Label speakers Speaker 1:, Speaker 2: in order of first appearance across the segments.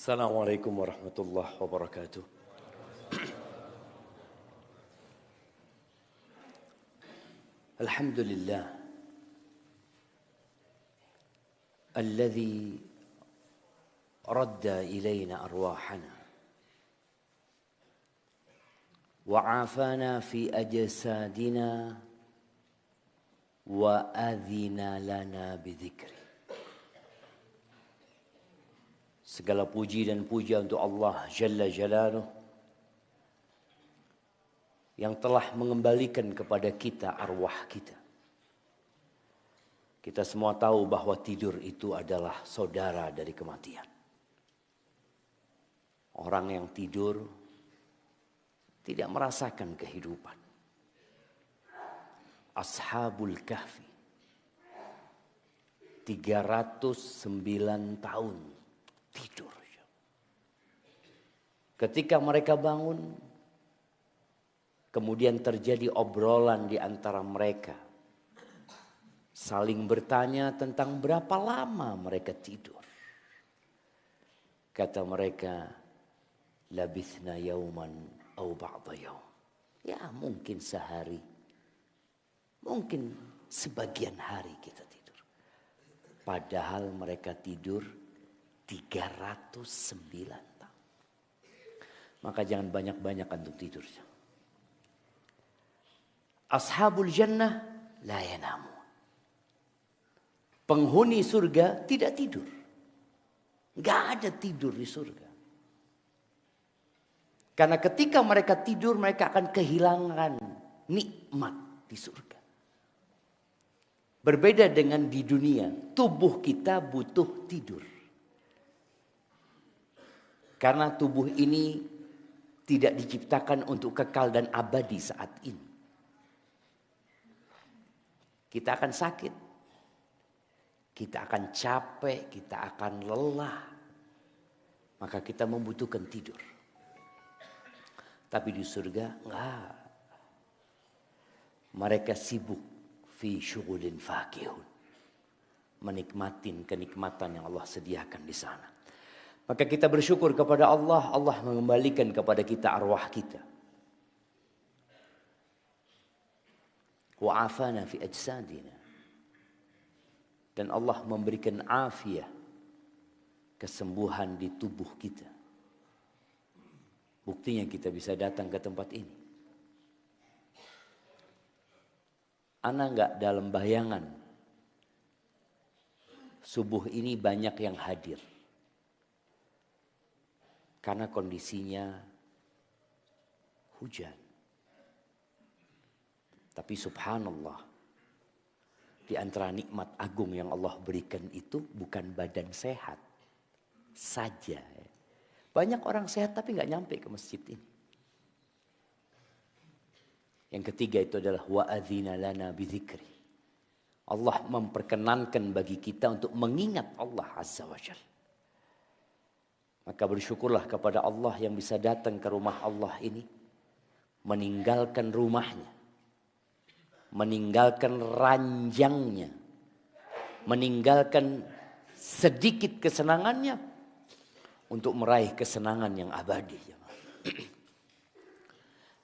Speaker 1: Assalamualaikum warahmatullahi wabarakatuh. Alhamdulillah alladhi radda ilayna arwahana wa afana fi ajsadina wa adhina lana bidzikri. Segala puji dan puja untuk Allah Jalla Jalaluh yang telah mengembalikan kepada kita arwah kita. Kita semua tahu bahwa tidur itu adalah saudara dari kematian. Orang yang tidur tidak merasakan kehidupan. Ashabul Kahfi 309 tahun tidur. Ketika mereka bangun, kemudian terjadi obrolan di antara mereka. Saling bertanya tentang berapa lama mereka tidur. Kata mereka, labithna yauman au ba'da yaum. Ya mungkin sehari, mungkin sebagian hari kita tidur. Padahal mereka tidur 309 tahun. Maka jangan banyak-banyak untuk tidur. Ashabul jannah la yanamu. Penghuni surga tidak tidur. Enggak ada tidur di surga. Karena ketika mereka tidur, mereka akan kehilangan nikmat di surga. Berbeda dengan di dunia, tubuh kita butuh tidur. Karena tubuh ini tidak diciptakan untuk kekal dan abadi saat ini. Kita akan sakit, kita akan capek, kita akan lelah. Maka kita membutuhkan tidur. Tapi di surga enggak. Mereka sibuk fi syughulin fakihun. Menikmatin kenikmatan yang Allah sediakan di sana. Maka kita bersyukur kepada Allah. Allah mengembalikan kepada kita arwah kita. Wa afana fi ajsadina. Dan Allah memberikan afiah, kesembuhan di tubuh kita. Buktinya kita bisa datang ke tempat ini. Ana enggak dalam bayangan subuh ini banyak yang hadir. Karena kondisinya hujan. Tapi subhanallah, di antara nikmat agung yang Allah berikan itu bukan badan sehat saja. Banyak orang sehat tapi nggak nyampe ke masjid ini. Yang ketiga itu adalah wa'adzina lana bidzikri. Allah memperkenankan bagi kita untuk mengingat Allah Azza wa Jalla. Maka bersyukurlah kepada Allah yang bisa datang ke rumah Allah ini. Meninggalkan rumahnya. Meninggalkan ranjangnya. Meninggalkan sedikit kesenangannya. Untuk meraih kesenangan yang abadi.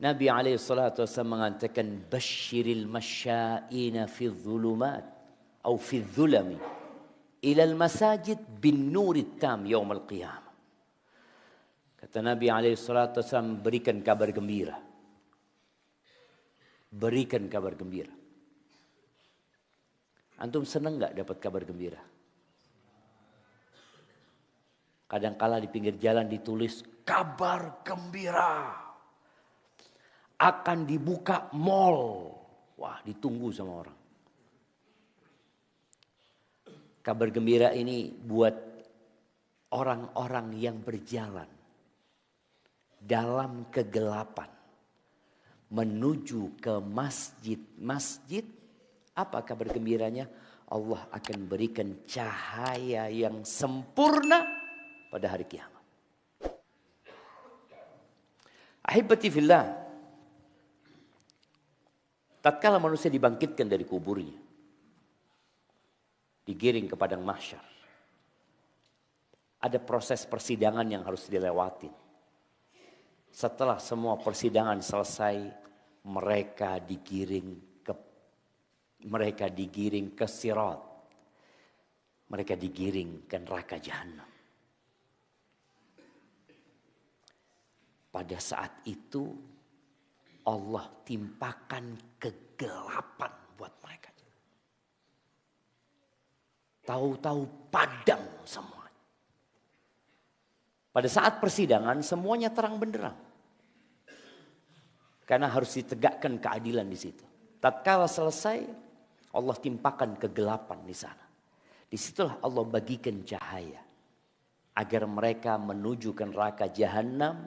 Speaker 1: Nabi SAW mengatakan. Bashiril masya'ina fi dhulumat. Atau fi dhulami. Ilal masajid bin nurit tam yawmal qiyamah. Kata Nabi SAW, berikan kabar gembira. Berikan kabar gembira. Antum senang gak dapat kabar gembira? Kadangkala di pinggir jalan ditulis, kabar gembira. Akan dibuka mall. Wah, ditunggu sama orang. Kabar gembira ini buat orang-orang yang berjalan dalam kegelapan menuju ke masjid-masjid. Apa kabar gembiranya? Allah akan berikan cahaya yang sempurna pada hari kiamat. Ahibati fillah, tatkala manusia dibangkitkan dari kuburnya, digiring ke padang mahsyar, ada proses persidangan yang harus dilewatin. Setelah semua persidangan selesai, mereka digiring ke Sirat. Mereka digiring ke neraka Jahannam. Pada saat itu Allah timpakan kegelapan buat mereka. Tahu-tahu padam semua. Pada saat persidangan semuanya terang benderang. Karena harus ditegakkan keadilan di situ. Tatkala selesai, Allah timpakan kegelapan di sana. Disitulah Allah bagikan cahaya. Agar mereka menuju ke neraka Jahannam.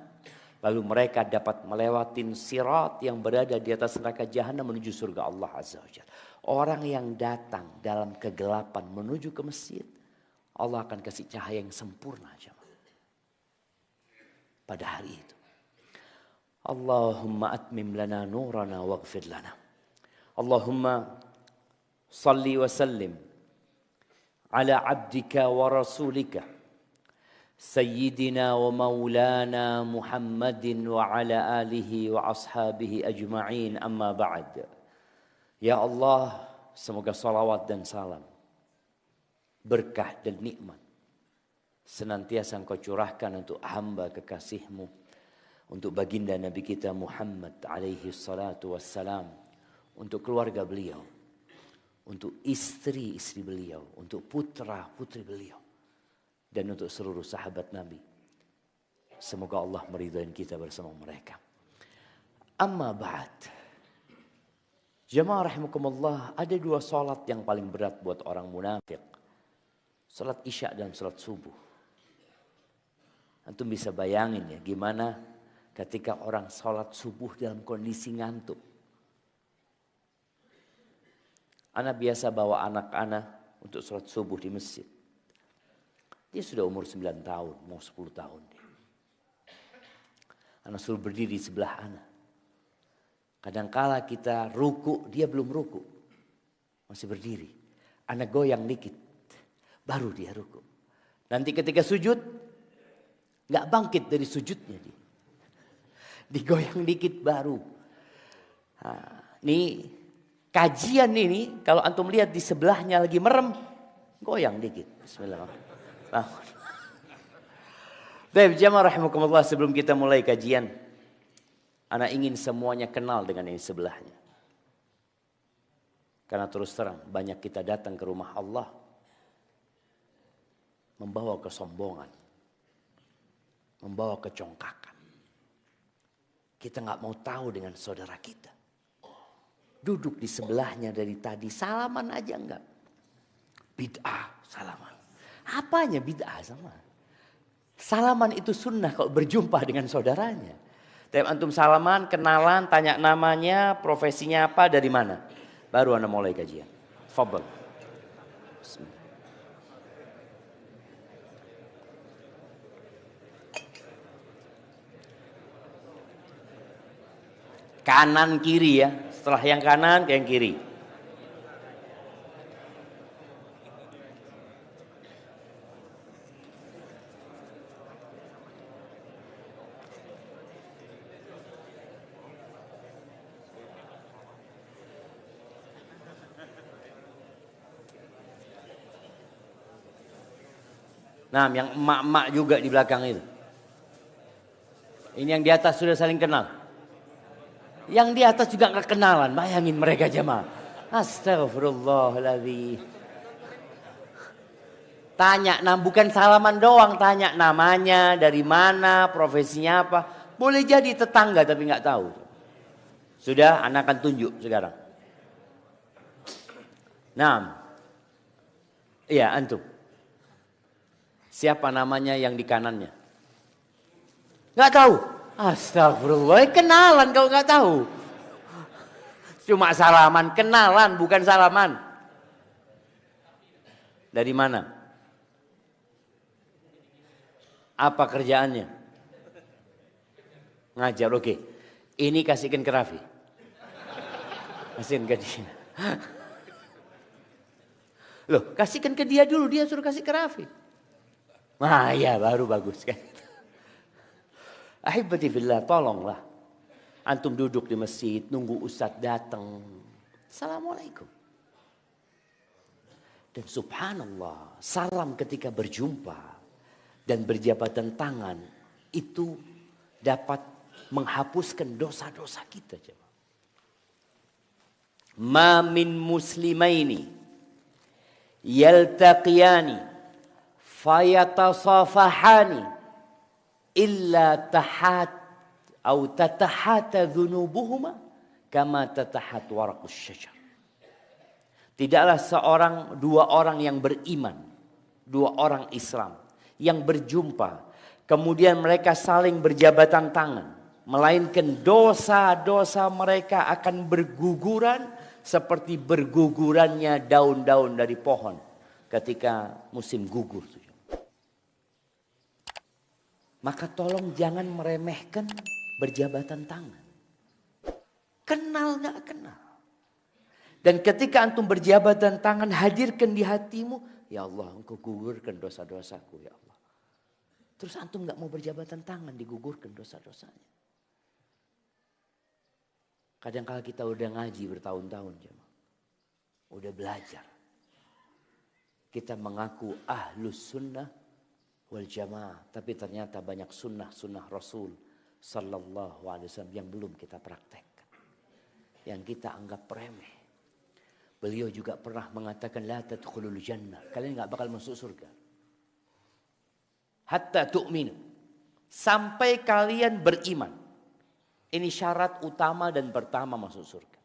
Speaker 1: Lalu mereka dapat melewatin sirat yang berada di atas neraka Jahannam menuju surga Allah Azza wa Jalla. Orang yang datang dalam kegelapan menuju ke masjid, Allah akan kasih cahaya yang sempurna. Pada hari itu. Allahumma atmim lana nurana waghfir lana. Allahumma salli wa sallim ala abdika wa rasulika Sayyidina wa maulana Muhammadin wa ala alihi wa ashabihi ajma'in amma ba'd. Ya Allah, semoga salawat dan salam, berkah dan nikmat senantiasa Engkau curahkan untuk hamba kekasih-Mu, untuk baginda Nabi kita Muhammad alaihi salatu wassalam, untuk keluarga beliau, untuk istri-istri beliau, untuk putra-putri beliau, dan untuk seluruh sahabat Nabi. Semoga Allah meridhai kita bersama mereka. Amma ba'd. Jamaah rahimakumullah, ada dua salat yang paling berat buat orang munafik. Salat Isya dan salat subuh. Antum bisa bayangin ya gimana ketika orang salat subuh dalam kondisi ngantuk. Ana biasa bawa anak-anak untuk salat subuh di masjid. Dia sudah umur 9 tahun, mau 10 tahun. Anak suruh berdiri di sebelah anak. Kadangkala kita ruku, dia belum ruku. Masih berdiri. Anak goyang dikit, baru dia ruku. Nanti ketika sujud, gak bangkit dari sujudnya dia. Digoyang dikit baru. Nah, nih kajian ini, kalau antum lihat di sebelahnya lagi merem, goyang dikit. Bismillahirrahmanirrahim. Baik, jamaah rahimakumullah, sebelum kita mulai kajian, ana ingin semuanya kenal dengan yang sebelahnya. Karena terus terang banyak kita datang ke rumah Allah membawa kesombongan, membawa kecongkakan. Kita nggak mau tahu dengan saudara kita. Duduk di sebelahnya dari tadi, salaman aja enggak. Bid'ah salaman. Apanya bid'ah sama? Salaman itu sunnah kalau berjumpa dengan saudaranya. Tapi antum salaman, kenalan, tanya namanya, profesinya apa, dari mana. Baru anda mulai kajian. Fadhal. Bismillah. Kanan kiri ya. Setelah yang kanan ke yang kiri. Nah, yang emak-emak juga di belakang itu. Ini yang di atas sudah saling kenal. Yang di atas juga nggak kenalan. Bayangin mereka jemaah. Astagfirullahaladzim. Tanya, bukan salaman doang. Tanya namanya, dari mana, profesinya apa. Boleh jadi tetangga tapi nggak tahu. Sudah, anak akan tunjuk sekarang. Nah, iya antum. Siapa namanya yang di kanannya? Nggak tahu. Astagfirullah, kenalan kalau nggak tahu. Cuma salaman, kenalan bukan salaman. Dari mana? Apa kerjaannya? Ngajar, oke. Ini kasihkan ke Raffi. Kasihkan ke dia. Loh, kasihkan ke dia dulu, dia suruh kasih ke Raffi. Nah ya baru bagus kan. Ahibati fillah, tolonglah. Antum duduk di masjid, nunggu ustadz datang. Assalamualaikum. Dan subhanallah, salam ketika berjumpa dan berjabatan tangan itu dapat menghapuskan dosa-dosa kita. Ma min muslimaini yaltaqiyani fayatasafahani illa tahat atau tatahata dhunubuhuma kama tatahat waraqus syajar. Tidaklah dua orang yang beriman, dua orang Islam yang berjumpa, kemudian mereka saling berjabatan tangan, melainkan dosa-dosa mereka akan berguguran seperti bergugurannya daun-daun dari pohon ketika musim gugur. Maka tolong jangan meremehkan berjabatan tangan. Kenal gak kenal. Dan ketika antum berjabatan tangan, hadirkan di hatimu, ya Allah, engkau gugurkan dosa-dosaku ya Allah. Terus antum gak mau berjabatan tangan, digugurkan dosa-dosanya. Kadang-kala kita udah ngaji bertahun-tahun, jemaah. Udah belajar. Kita mengaku ahlus sunnah wal jamaah. Tapi ternyata banyak sunnah Rasul sallallahu alaihi wasallam yang belum kita praktekkan. Yang kita anggap remeh. Beliau juga pernah mengatakan la tadkhulul jannah. Kalian gak bakal masuk surga. Hatta tu'minu. Sampai kalian beriman. Ini syarat utama dan pertama masuk surga.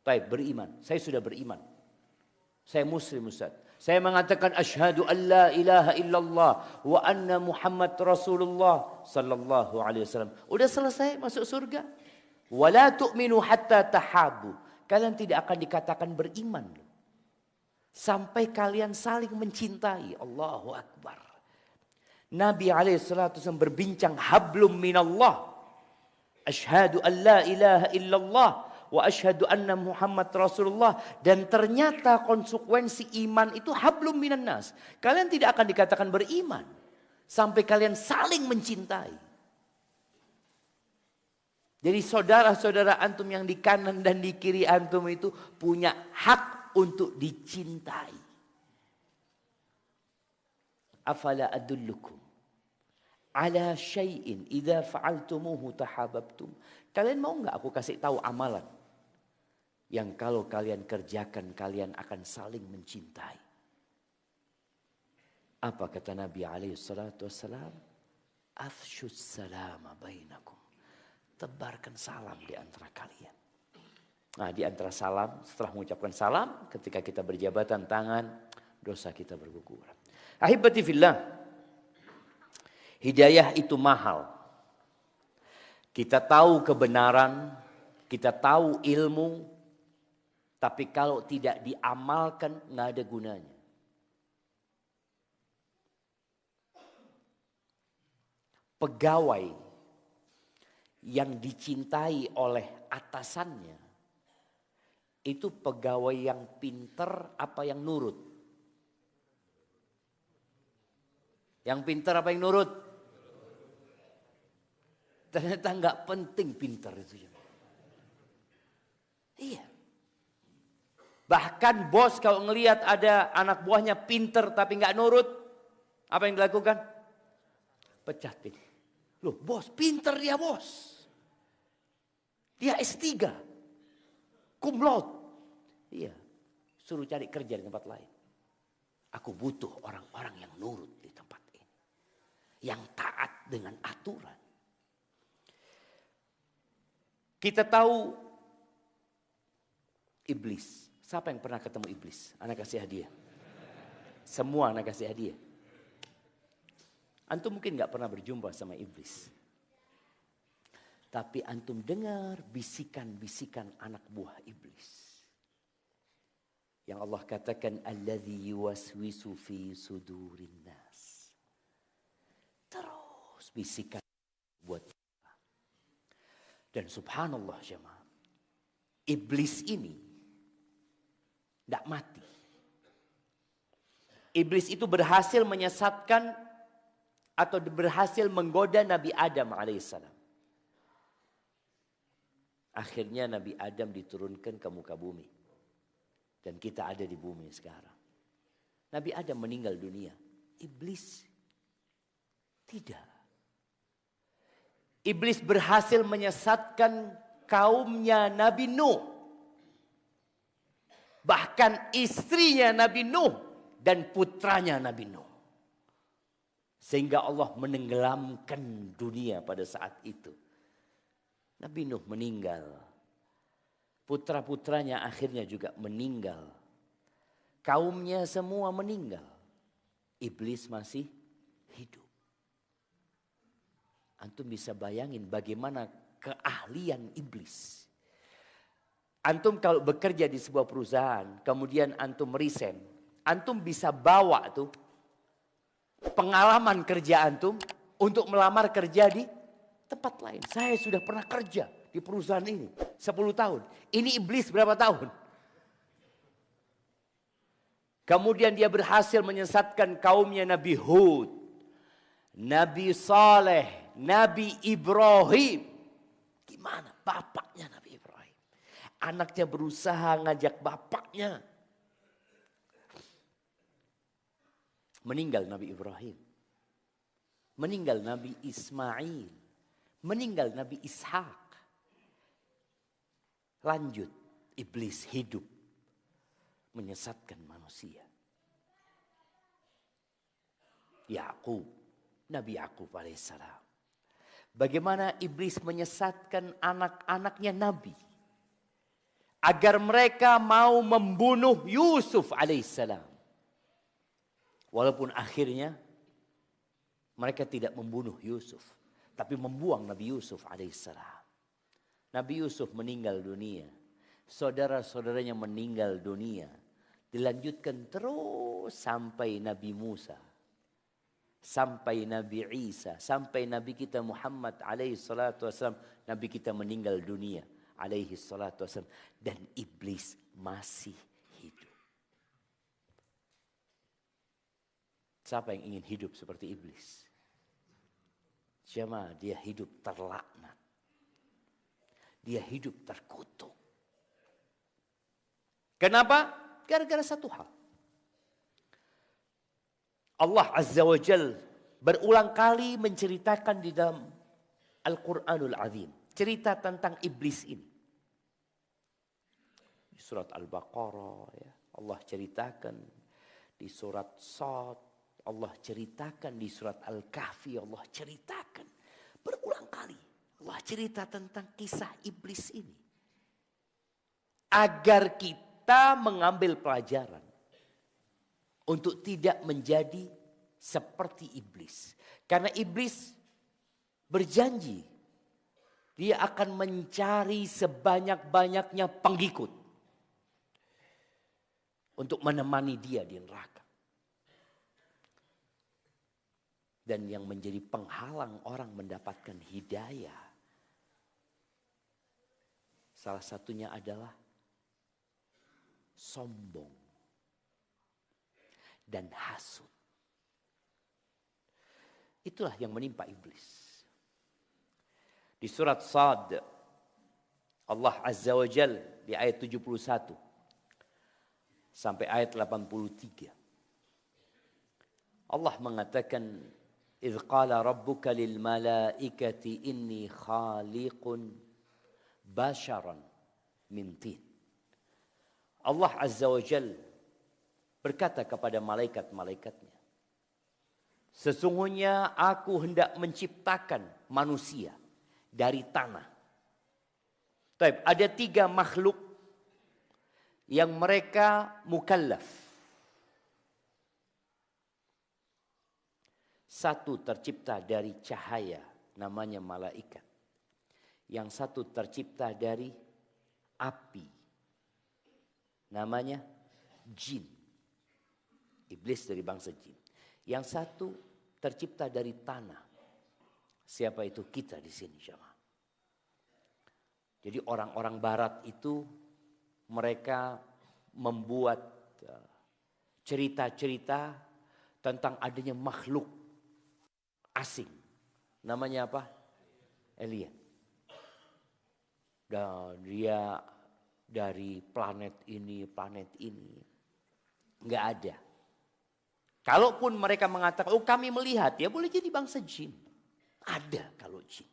Speaker 1: Baik, beriman. Saya sudah beriman. Saya muslim Ustaz. Saya mengatakan asyhadu an la ilaha illallah wa anna Muhammad Rasulullah sallallahu alaihi wasallam. Udah selesai masuk surga. Wala tu'minu hatta tahabu. Kalian tidak akan dikatakan beriman. Sampai kalian saling mencintai. Allahu Akbar. Nabi SAW berbincang hablum minallah. Asyhadu an la ilaha illallah. Wa asyhadu anna Muhammad Rasulullah. Dan ternyata konsekuensi iman itu hablum minan nas. Kalian tidak akan dikatakan beriman. Sampai kalian saling mencintai. Jadi saudara-saudara antum yang di kanan dan di kiri antum itu punya hak untuk dicintai. Afala adullukum ala syai'in idza fa'altumuhu tahabbtum. Kalian mau enggak aku kasih tahu amalan yang kalau kalian kerjakan kalian akan saling mencintai? Apa kata Nabi alaihi salatu wassalam? Afshus salama bainakum. Tebarkan salam di antara kalian. Nah, di antara salam, setelah mengucapkan salam, ketika kita berjabatan tangan, dosa kita berguguran. Ahibati fillah, hidayah itu mahal. Kita tahu kebenaran, kita tahu ilmu, tapi kalau tidak diamalkan, nggak ada gunanya. Pegawai yang dicintai oleh atasannya itu pegawai yang pinter apa yang nurut? Yang pinter apa yang nurut? Ternyata nggak penting pinter itu. Iya. Bahkan bos kalau ngelihat ada anak buahnya pinter tapi nggak nurut, apa yang dilakukan? Pecatin. Loh bos, pinter dia bos. Dia S3. Cum laude. Iya. Suruh cari kerja di tempat lain. Aku butuh orang-orang yang nurut di tempat ini. Yang taat dengan aturan. Kita tahu iblis. Siapa yang pernah ketemu iblis? Anak kasih hadiah. Semua anak kasih hadiah. Antum mungkin gak pernah berjumpa sama iblis. Tapi antum dengar bisikan-bisikan anak buah iblis. Yang Allah katakan alladzi yuwaswisu fi sudurin nas. Terus bisikan buat kita. Dan subhanallah jemaah. Iblis ini tidak mati. Iblis itu berhasil menyesatkan atau berhasil menggoda Nabi Adam alaihissalam. Akhirnya Nabi Adam diturunkan ke muka bumi. Dan kita ada di bumi sekarang. Nabi Adam meninggal dunia. Iblis tidak. Iblis berhasil menyesatkan kaumnya Nabi Nuh. Bahkan istrinya Nabi Nuh dan putranya Nabi Nuh. Sehingga Allah menenggelamkan dunia pada saat itu. Nabi Nuh meninggal. Putra-putranya akhirnya juga meninggal. Kaumnya semua meninggal. Iblis masih hidup. Antum bisa bayangin bagaimana keahlian iblis. Antum kalau bekerja di sebuah perusahaan, kemudian antum resign, antum bisa bawa tuh pengalaman kerja antum untuk melamar kerja di tempat lain. Saya sudah pernah kerja di perusahaan ini 10 tahun. Ini iblis berapa tahun? Kemudian dia berhasil menyesatkan kaumnya Nabi Hud, Nabi Saleh, Nabi Ibrahim. Gimana bapaknya Nabi Ibrahim? Anaknya berusaha ngajak bapaknya. Meninggal Nabi Ibrahim. Meninggal Nabi Ismail. Meninggal Nabi Ishak. Lanjut, iblis hidup menyesatkan manusia. Yakub, Nabi Yakub alaihissalam. Bagaimana iblis menyesatkan anak-anaknya Nabi agar mereka mau membunuh Yusuf alaihissalam. Walaupun akhirnya mereka tidak membunuh Yusuf, tapi membuang Nabi Yusuf alaihissalam. Nabi Yusuf meninggal dunia. Saudara-saudaranya meninggal dunia. Dilanjutkan terus sampai Nabi Musa. Sampai Nabi Isa. Sampai Nabi kita Muhammad alaihi salatu wassalam. Nabi kita meninggal dunia alaihi salatu wassalam. Dan iblis masih hidup. Siapa yang ingin hidup seperti iblis? Jemaah, dia hidup terlaknat. Dia hidup terkutuk. Kenapa? Gara-gara satu hal. Allah Azza wa Jal berulang kali menceritakan di dalam Al-Quranul Azim. Cerita tentang iblis ini. Di surat Al-Baqarah ya, Allah ceritakan. Di surat Sad Allah ceritakan. Di surat Al-Kahfi Allah ceritakan. Berulang kali Allah cerita tentang kisah iblis ini. Agar kita mengambil pelajaran. Untuk tidak menjadi seperti iblis. Karena iblis berjanji. Dia akan mencari sebanyak-banyaknya pengikut. Untuk menemani dia di neraka. Dan yang menjadi penghalang orang mendapatkan hidayah. Salah satunya adalah sombong dan hasud. Itulah yang menimpa iblis. Di surat Sad, Allah Azza wa Jal di ayat 71 sampai ayat 83. Allah mengatakan, "Idz qala rabbuka lil malaikati inni khaliqun basharan min tin." Allah Azza wa Jal berkata kepada malaikat-malaikatnya, sesungguhnya aku hendak menciptakan manusia dari tanah. Taib, ada 3 makhluk yang mereka mukallaf. Satu tercipta dari cahaya, namanya malaikat. Yang satu tercipta dari api, namanya jin. Iblis dari bangsa jin. Yang satu tercipta dari tanah. Siapa itu? Kita di sini, jemaah. Jadi orang-orang barat itu mereka membuat cerita-cerita tentang adanya makhluk asing. Namanya apa? Alien. Dan dia dari planet ini. Nggak ada. Kalaupun mereka mengatakan, oh kami melihat, ya boleh jadi bangsa jin. Ada kalau jin.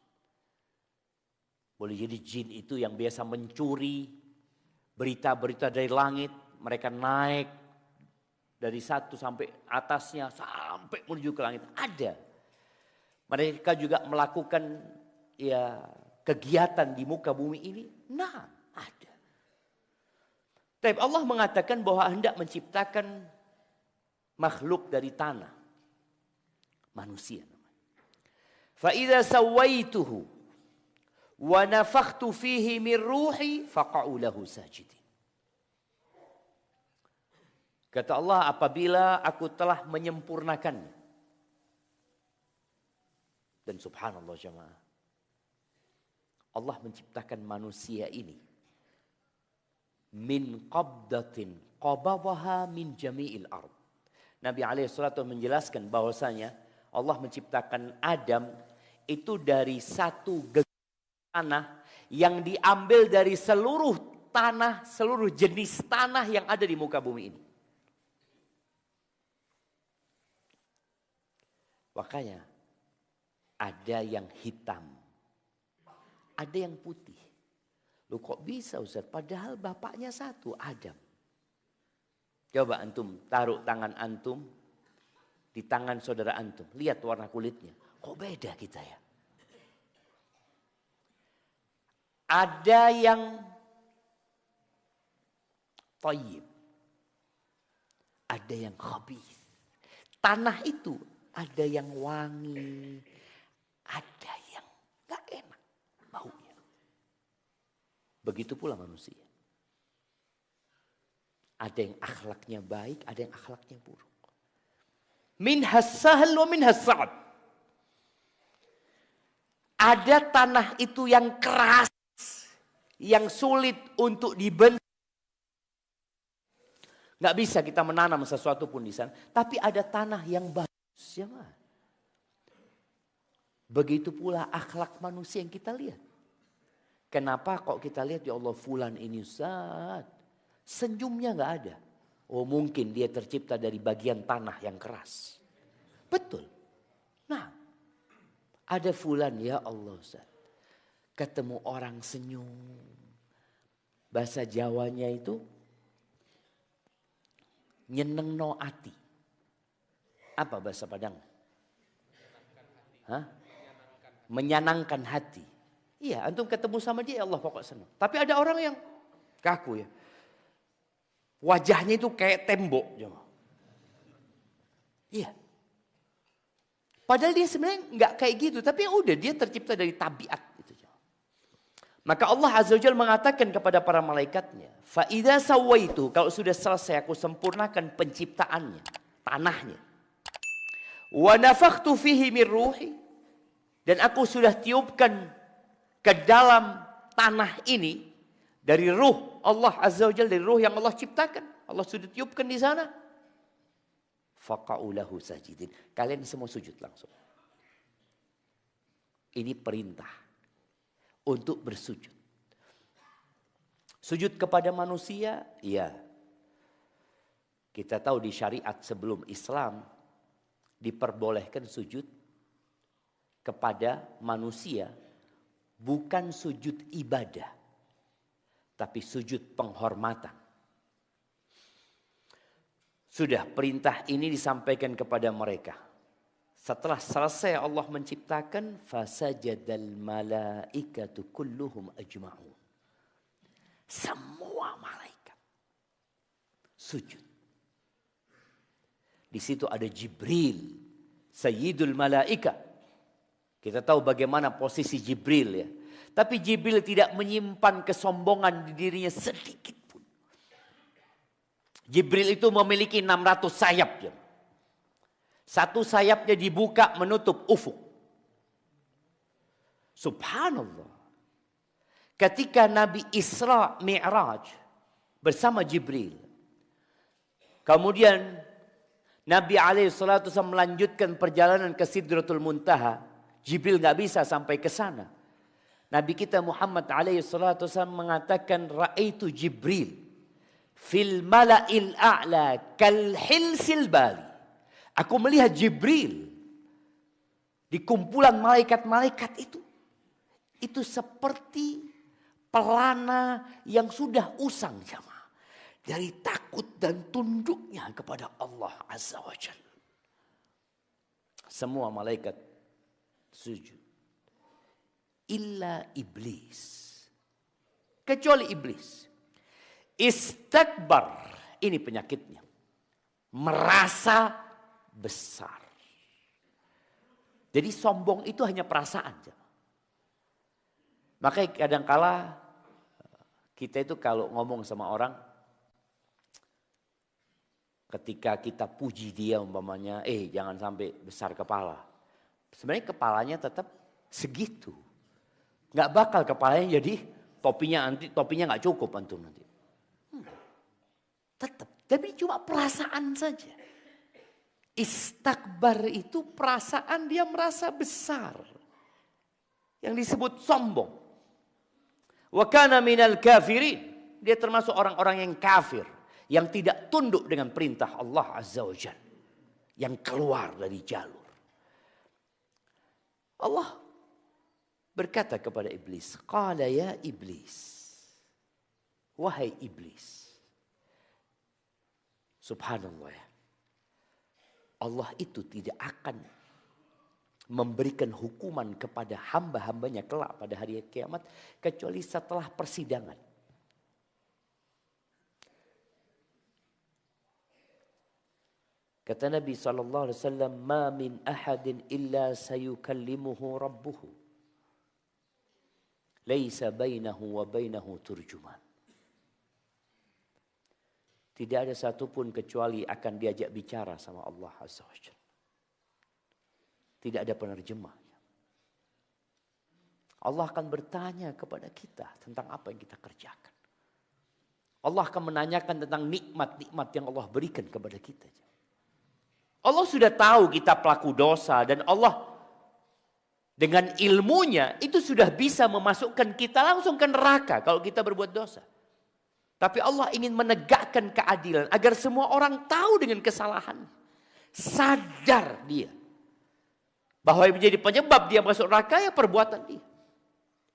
Speaker 1: Boleh jadi jin itu yang biasa mencuri berita-berita dari langit. Mereka naik dari satu sampai atasnya, sampai menuju ke langit. Ada. Mereka juga melakukan ya kegiatan di muka bumi ini. Nah, ada. Tapi Allah mengatakan bahwa hendak menciptakan makhluk dari tanah. Manusia namanya. فَإِذَا سَوَّيْتُهُ وَنَفَخْتُ فِيهِ مِنْ رُوحِي فَقَعُوا لَهُ سَاجِدِينَ. Kata Allah, apabila aku telah menyempurnakannya. Dan subhanallah jemaah. Allah menciptakan manusia ini. Min qabdatin qabadaha min jami'il ard. Nabi alaihissalatu menjelaskan bahwasanya Allah menciptakan Adam itu dari satu tanah yang diambil dari seluruh tanah, seluruh jenis tanah yang ada di muka bumi ini. Makanya ada yang hitam, ada yang putih. Loh kok bisa Ustaz? Padahal bapaknya satu, Adam. Coba antum taruh tangan antum di tangan saudara antum. Lihat warna kulitnya. Kok beda kita ya? Ada yang thayyib. Ada yang khabith. Tanah itu ada yang wangi. Ada yang gak enak baunya. Begitu pula manusia. Ada yang akhlaknya baik, ada yang akhlaknya buruk. Minhas sahal wa minhas sa'ad. Ada tanah itu yang keras, yang sulit untuk dibentuk. Nggak bisa kita menanam sesuatu pun di sana. Tapi ada tanah yang bagus. Ya, begitu pula akhlak manusia yang kita lihat. Kenapa kok kita lihat ya Allah fulan ini Ustaz, senyumnya nggak ada. Oh mungkin dia tercipta dari bagian tanah yang keras. Betul. Nah ada fulan ya Allah Ustaz. Ketemu orang senyum. Bahasa Jawanya itu nyeneng no ati. Apa bahasa Padang? Hah? Menyenangkan hati. Iya, antum ketemu sama dia ya Allah pokok senang. Tapi ada orang yang kaku ya. Wajahnya itu kayak tembok. Iya. Padahal dia sebenarnya nggak kayak gitu. Tapi udah dia tercipta dari tabiat. Gitu. Maka Allah Azza wa Jalla mengatakan kepada para malaikatnya. Fa'idha sawaitu. Kalau sudah selesai aku sempurnakan penciptaannya. Tanahnya. Wa nafakhtu fihi min ruhi. Dan aku sudah tiupkan ke dalam tanah ini. Dari ruh Allah Azza wa Jalla. Dari ruh yang Allah ciptakan. Allah sudah tiupkan di sana. Faqa'u lahu sajidin. Kalian semua sujud langsung. Ini perintah. Untuk bersujud. Sujud kepada manusia. Iya. Kita tahu di syariat sebelum Islam. Diperbolehkan sujud. Kepada manusia. Bukan sujud ibadah. Tapi sujud penghormatan. Sudah perintah ini disampaikan kepada mereka. Setelah selesai Allah menciptakan. Fasajadal malaikatu kulluhum ajma'un. Semua malaikat. Sujud. Di situ ada Jibril. Sayyidul malaika. Kita tahu bagaimana posisi Jibril ya. Tapi Jibril tidak menyimpan kesombongan di dirinya sedikit pun. Jibril itu memiliki 600 sayap. Satu sayapnya dibuka menutup ufuk. Subhanallah. Ketika Nabi Isra Mi'raj bersama Jibril. Kemudian Nabi alaihissalatu melanjutkan perjalanan ke Sidratul Muntaha. Jibril nggak bisa sampai ke sana. Nabi kita Muhammad alaihissalatu mengatakan, Ra'aitu Jibril fil mala'il a'la kal hilsil bali. Aku melihat Jibril di kumpulan malaikat-malaikat itu. Itu seperti pelana yang sudah usang jamaah. Dari takut dan tunduknya kepada Allah Azza wa Jalla. Semua malaikat sujud. Illa iblis. Kecuali iblis. Istakbar. Ini penyakitnya. Merasa besar. Jadi sombong itu hanya perasaan. Makanya kadangkala kita itu kalau ngomong sama orang, ketika kita puji dia umpamanya, jangan sampai besar kepala. Sebenarnya kepalanya tetap segitu. Nggak bakal kepalanya jadi topinya nggak cukup antum nanti. Tetap, tapi cuma perasaan saja. Istakbar itu perasaan dia merasa besar. Yang disebut sombong. Wa kana minal kafirin. Dia termasuk orang-orang yang kafir. Yang tidak tunduk dengan perintah Allah Azza wa Jalla. Yang keluar dari jalur. Allah berkata kepada iblis. Qala ya iblis. Wahai iblis. Subhanallah ya. Allah itu tidak akan memberikan hukuman kepada hamba-hambanya kelak pada hari kiamat. Kecuali setelah persidangan. Kata Nabi SAW, ma min ahadin illa sayukallimuhu rabbuhu. Laisa bainahu wa bainahu turjuman. Tidak ada satupun kecuali akan diajak bicara sama Allah Azza wa Jalla. Tidak ada penerjemah. Allah akan bertanya kepada kita tentang apa yang kita kerjakan. Allah akan menanyakan tentang nikmat-nikmat yang Allah berikan kepada kita. Allah sudah tahu kita pelaku dosa dan Allah dengan ilmunya itu sudah bisa memasukkan kita langsung ke neraka kalau kita berbuat dosa. Tapi Allah ingin menegakkan keadilan agar semua orang tahu dengan kesalahan. Sadar dia bahwa yang menjadi penyebab dia masuk neraka ya perbuatan dia.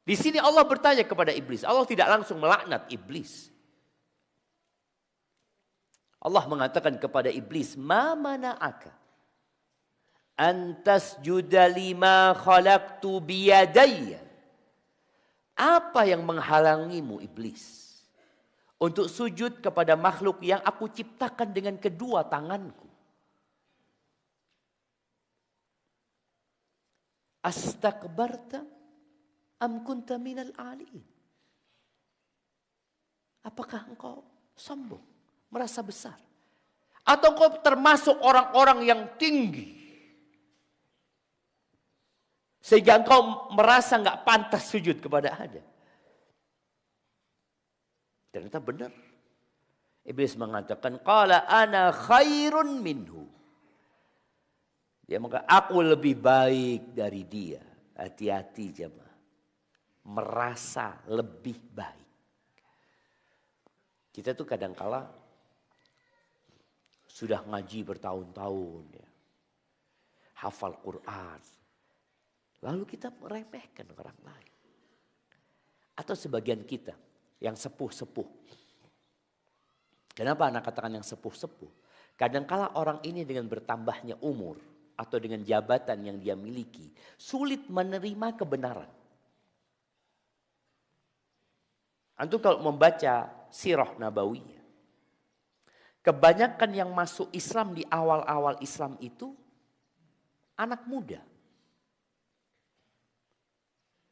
Speaker 1: Di sini Allah bertanya kepada iblis. Allah tidak langsung melaknat iblis. Allah mengatakan kepada iblis, "Ma mana'aka an tasjuda lima khalaqtu biyadayya?" Apa yang menghalangimu iblis untuk sujud kepada makhluk yang aku ciptakan dengan kedua tanganku? Astakbarta am kunta minal aliin? Apakah engkau sombong? Merasa besar. Atau kau termasuk orang-orang yang tinggi. Sehingga engkau merasa gak pantas sujud kepada Adam. Ternyata benar. Iblis mengatakan, qala ana khairun minhu. Dia mengatakan, aku lebih baik dari dia. Hati-hati jemaah. Merasa lebih baik. Kita tuh kadang-kala sudah ngaji bertahun-tahun, ya. Hafal Quran. Lalu kita meremehkan orang lain. Atau sebagian kita yang sepuh-sepuh. Kenapa anak katakan yang sepuh-sepuh? Kadangkala orang ini dengan bertambahnya umur atau dengan jabatan yang dia miliki, sulit menerima kebenaran. Antum kalau membaca sirah nabawiyah, kebanyakan yang masuk Islam di awal-awal Islam itu anak muda.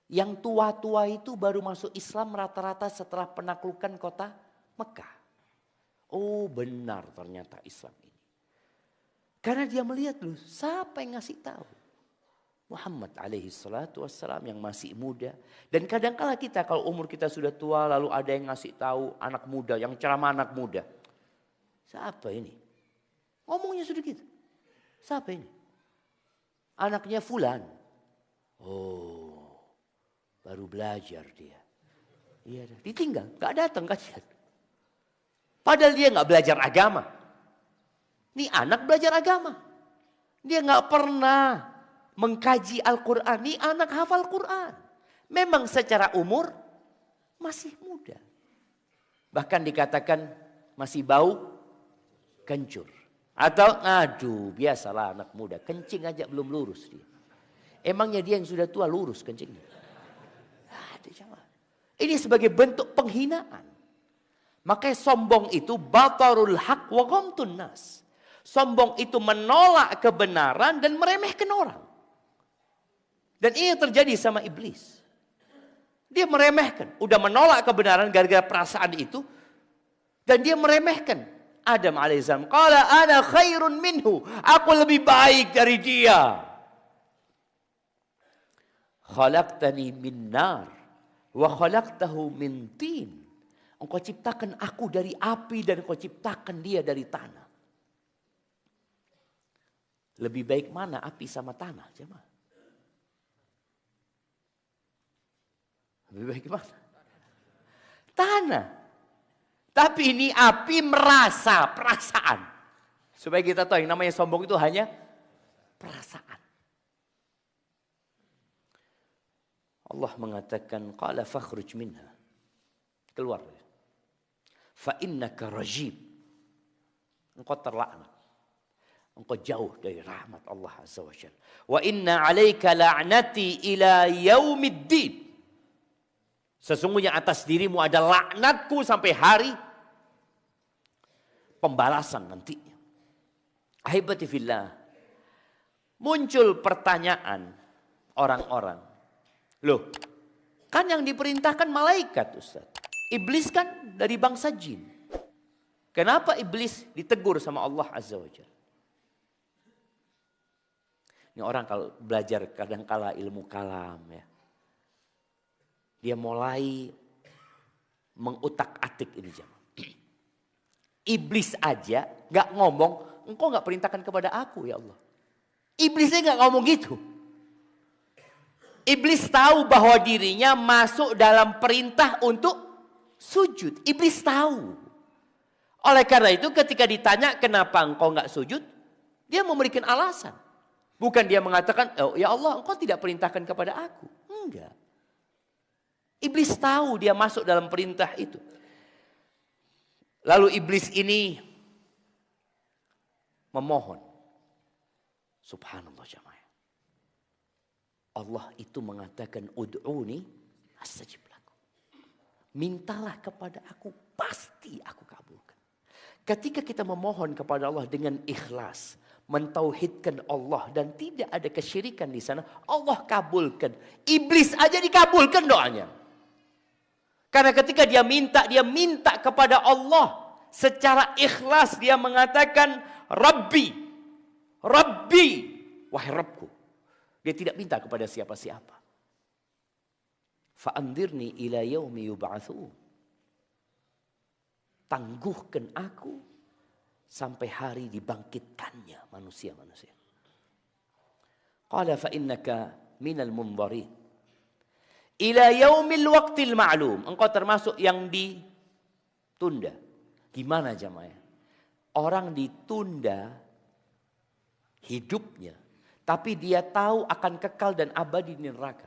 Speaker 1: Yang tua-tua itu baru masuk Islam rata-rata setelah penaklukan kota Mekah. Oh benar ternyata Islam ini. Karena dia melihat loh, siapa yang ngasih tahu? Muhammad alaihi salatu wassalam yang masih muda. Dan kadang-kala kita kalau umur kita sudah tua lalu ada yang ngasih tahu anak muda, yang ceramah anak muda. Siapa ini? Ngomongnya sudah gitu. Siapa ini? Anaknya Fulan. Oh, baru belajar dia. Iya, ditinggal, gak datang, kasihan. Padahal dia gak belajar agama. Ini anak belajar agama. Dia gak pernah mengkaji Al-Quran. Ini anak hafal Quran. Memang secara umur masih muda. Bahkan dikatakan masih bau kencur. Atau aduh biasalah anak muda. Kencing aja belum lurus dia. Emangnya dia yang sudah tua lurus kencingnya? Ini sebagai bentuk penghinaan. Makanya sombong itu batarul haq wa ghamtun nas. Sombong itu menolak kebenaran dan meremehkan orang. Dan ini yang terjadi sama iblis. Dia meremehkan. Udah menolak kebenaran gara-gara perasaan itu. Dan dia meremehkan. Adam alaihissalam. Qala ana khairun minhu. Aku lebih baik dari dia. Khalaqtani min nar. Wa khalaqtahu min tin. Engkau ciptakan aku dari api dan engkau ciptakan dia dari tanah. Lebih baik mana api sama tanah? Jemaah. Lebih baik mana? Tanah. Tapi ini api merasa, perasaan. Supaya kita tahu yang namanya sombong itu hanya perasaan. Allah mengatakan, qala fakhruj minha. Keluar. Fa innaka rajim. Engkau terlaknat. Engkau jauh dari rahmat Allah Azza wa Jalla. Wa inna 'alaika la'nati ila yaumiddin. Sesungguhnya atas dirimu ada laknatku sampai hari pembalasan nantinya. Ahibati fillah. Muncul pertanyaan orang-orang. Loh, kan yang diperintahkan malaikat, Ustaz. Iblis kan dari bangsa jin. Kenapa iblis ditegur sama Allah Azza wa Jalla? Ini orang kalau belajar kadang-kala ilmu kalam ya. Dia mulai mengutak-atik ini jemaah. Iblis aja gak ngomong, engkau gak perintahkan kepada aku ya Allah. Iblisnya gak ngomong gitu. Iblis tahu bahwa dirinya masuk dalam perintah untuk sujud. Iblis tahu. Oleh karena itu ketika ditanya kenapa engkau gak sujud, dia memberikan alasan. Bukan dia mengatakan, oh ya Allah engkau tidak perintahkan kepada aku. Enggak. Iblis tahu dia masuk dalam perintah itu. Lalu iblis ini memohon. Subhanallah jamaah. Allah itu mengatakan ud'uni astajib lakum. Mintalah kepada aku, pasti aku kabulkan. Ketika kita memohon kepada Allah dengan ikhlas, mentauhidkan Allah dan tidak ada kesyirikan di sana, Allah kabulkan. Iblis aja dikabulkan doanya. Karena ketika dia minta kepada Allah secara ikhlas, dia mengatakan Rabbi, Rabbi, wahai Rabbku. Dia tidak minta kepada siapa-siapa. Fa'andirni ila yaumi yub'atsun. Tangguhkan aku sampai hari dibangkitkannya manusia-manusia. Qala fa innaka minal munzarin ila yaumil waqtil ma'lum. Engkau termasuk yang ditunda. Gimana jamaah? Orang ditunda hidupnya, tapi dia tahu akan kekal dan abadi di neraka.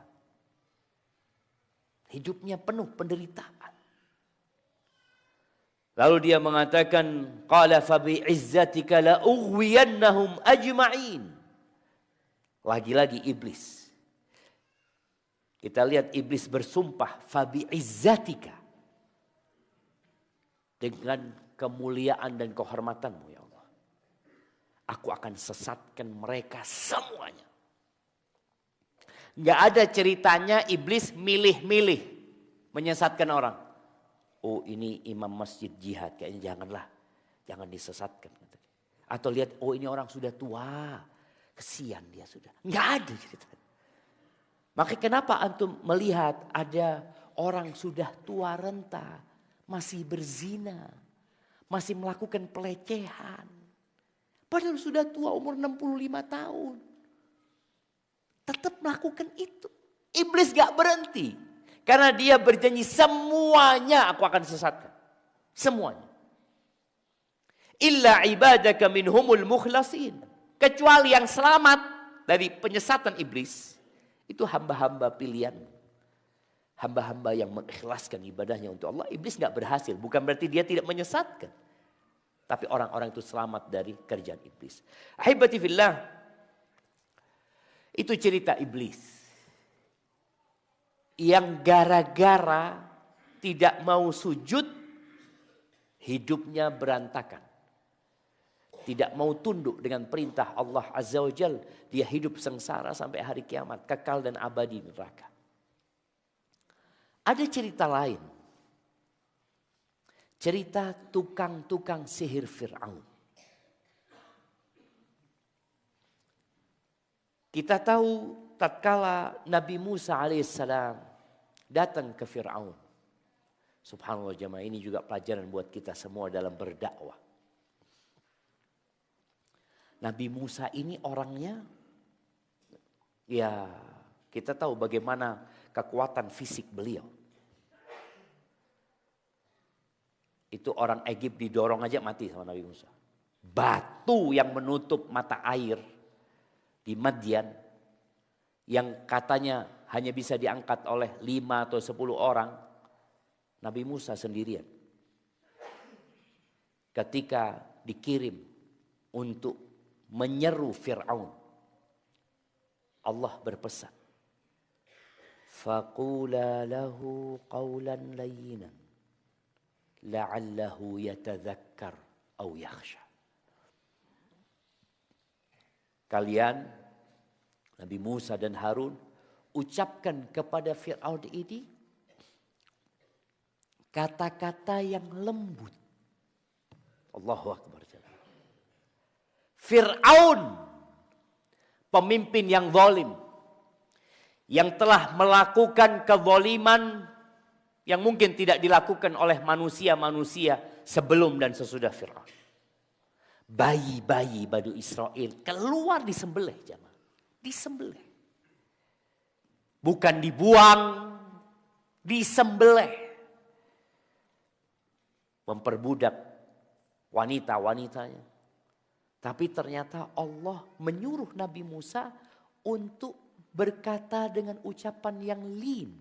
Speaker 1: Hidupnya penuh penderitaan. Lalu dia mengatakan, qala fa bi izzatika la ughwiyannahum ajma'in. Lagi-lagi iblis. Kita lihat iblis bersumpah fa bi izzatika. Dengan kemuliaan dan kehormatanmu ya Allah. Aku akan sesatkan mereka semuanya. Gak ada ceritanya iblis milih-milih menyesatkan orang. Oh ini imam masjid jihad, kayaknya janganlah. Jangan disesatkan. Atau lihat, oh ini orang sudah tua. Kesian dia sudah. Gak ada ceritanya. Maka kenapa antum melihat ada orang sudah tua renta. Masih berzina. Masih melakukan pelecehan. Padahal sudah tua umur 65 tahun. Tetap melakukan itu. Iblis gak berhenti. Karena dia berjanji semuanya aku akan sesatkan. Semuanya. Illa ibadaka minhumul mukhlasin. Kecuali yang selamat dari penyesatan iblis. Itu hamba-hamba pilihan. Hamba-hamba yang mengikhlaskan ibadahnya untuk Allah. Iblis gak berhasil. Bukan berarti dia tidak menyesatkan. Tapi orang-orang itu selamat dari kerjaan iblis. Ahibati fillah. Itu cerita iblis. Yang gara-gara tidak mau sujud, hidupnya berantakan. Tidak mau tunduk dengan perintah Allah Azza wa Jal. Dia hidup sengsara sampai hari kiamat. Kekal dan abadi di neraka. Ada cerita lain. Cerita tukang-tukang sihir Fir'aun. Kita tahu tatkala Nabi Musa alaihissalam datang ke Fir'aun. Subhanallah jemaah, ini juga pelajaran buat kita semua dalam berdakwah. Nabi Musa ini orangnya, ya kita tahu bagaimana kekuatan fisik beliau. Itu orang Egypt didorong aja mati sama Nabi Musa. Batu yang menutup mata air di Madian, yang katanya hanya bisa diangkat oleh 5 atau 10 orang, Nabi Musa sendirian. Ketika dikirim untuk menyeru Fir'aun, Allah berpesan, faqula lahu qawlan layyinan la'allahu yatadzakkar aw yakhsha. Kalian, Nabi Musa dan Harun, ucapkan kepada Fir'aun ini kata-kata yang lembut. Allahu Akbar. Fir'aun, pemimpin yang zalim, yang telah melakukan kezaliman yang mungkin tidak dilakukan oleh manusia-manusia sebelum dan sesudah Fir'aun. Bayi-bayi Bani Israel keluar disembelih, jemaah. Disembelih. Bukan dibuang, disembelih. Memperbudak wanita-wanitanya. Tapi ternyata Allah menyuruh Nabi Musa untuk berkata dengan ucapan yang lin,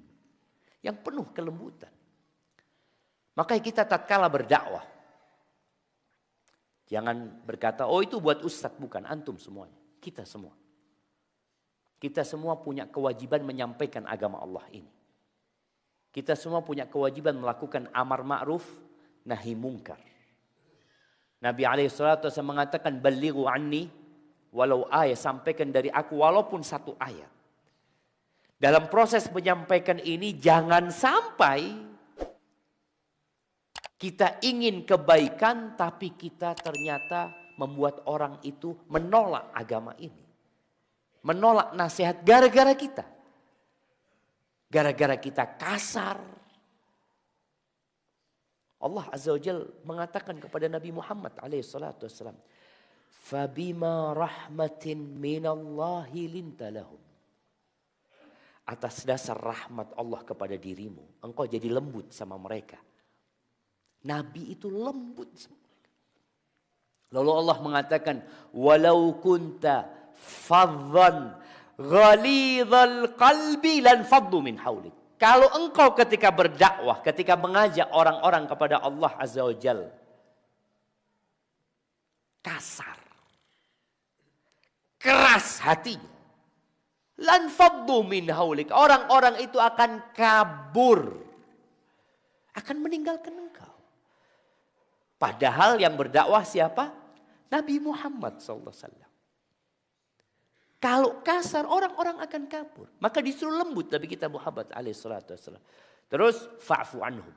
Speaker 1: yang penuh kelembutan. Makanya kita tatkala berdakwah, jangan berkata, oh itu buat ustadz, bukan, antum semuanya. Kita semua. Kita semua punya kewajiban menyampaikan agama Allah ini. Kita semua punya kewajiban melakukan amar ma'ruf, nahi mungkar. Nabi SAW mengatakan, balighu anni walau ayat, sampaikan dari aku walaupun satu ayat. Dalam proses menyampaikan ini jangan sampai kita ingin kebaikan tapi kita ternyata membuat orang itu menolak agama ini. Menolak nasihat gara-gara kita. Gara-gara kita kasar. Allah Azza wa Jalla mengatakan kepada Nabi Muhammad alaihissalam, "Fabima rahmatin minallahi linta lahum." Atas dasar rahmat Allah kepada dirimu, engkau jadi lembut sama mereka. Nabi itu lembut sama mereka. Lalu Allah mengatakan, "Walau kunta faddan ghalidhal qalbi lan faddu min haulik." Kalau engkau ketika berdakwah, ketika mengajak orang-orang kepada Allah Azza wa Jalla, kasar, keras hatinya, lan faddu min haulik, orang-orang itu akan kabur, akan meninggalkan engkau. Padahal yang berdakwah siapa? Nabi Muhammad SAW. Kalau kasar orang-orang akan kabur. Maka disuruh lembut Nabi kita Muhammad alaihissalam. Terus fa'fu anhum.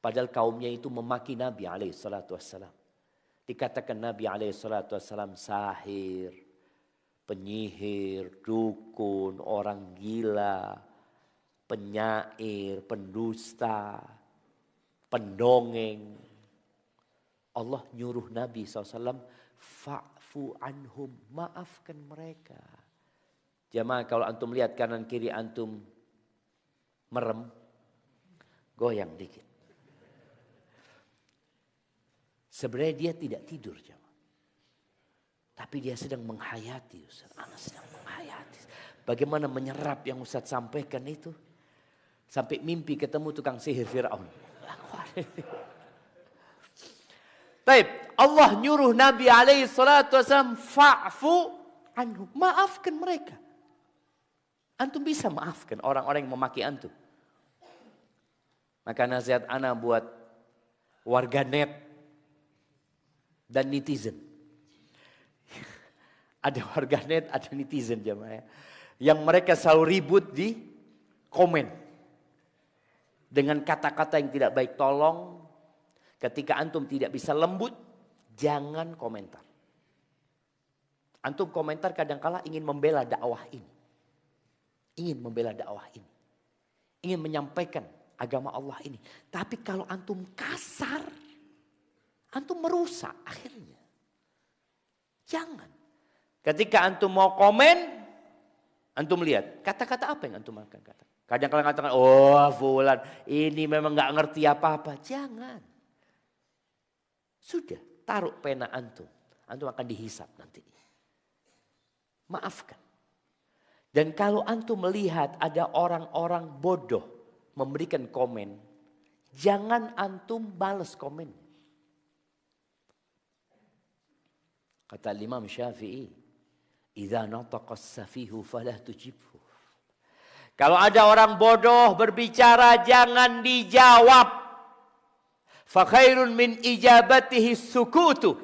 Speaker 1: Padahal kaumnya itu memaki Nabi alaihissalam. Dikatakan Nabi alaihissalam sahir, penyihir, dukun, orang gila, penyair, pendusta, pendongeng. Allah nyuruh Nabi SAW Fa'fu anhum, maafkan mereka. Jamaah, kalau antum lihat kanan kiri antum merem, goyang dikit. Sebenarnya dia tidak tidur, jamaah. Tapi dia sedang menghayati, Ustaz. Ana sedang menghayati. Bagaimana menyerap yang Ustaz sampaikan itu. Sampai mimpi ketemu tukang sihir Fir'aun. Taib, Allah nyuruh Nabi alaihi salatu wasallam, fa'fu anhum, maafkan mereka. Antum bisa maafkan orang-orang yang memaki antum. Maka nasihat ana buat warganet dan netizen. Ada warganet, ada netizen jamaah. Yang mereka selalu ribut di komen. Dengan kata-kata yang tidak baik, tolong ketika antum tidak bisa lembut, jangan komentar. Antum komentar kadangkala ingin membela dakwah ini. Ingin membela dakwah ini. Ingin menyampaikan agama Allah ini. Tapi kalau antum kasar, antum merusak akhirnya. Jangan. Ketika antum mau komen, antum lihat kata-kata apa yang antum akan kata. Kadang-kadang katakan, oh fulan ini memang gak ngerti apa-apa. Jangan. Sudah, taruh pena antum. Antum akan dihisap nanti. Maafkan. Dan kalau antum melihat ada orang-orang bodoh memberikan komen, jangan antum balas komen. Kata Imam Syafi'i, "Idza nataqa as-safihu fala tujibhu." Kalau ada orang bodoh berbicara, jangan dijawab. Fa khairun min ijabatihi sukutu.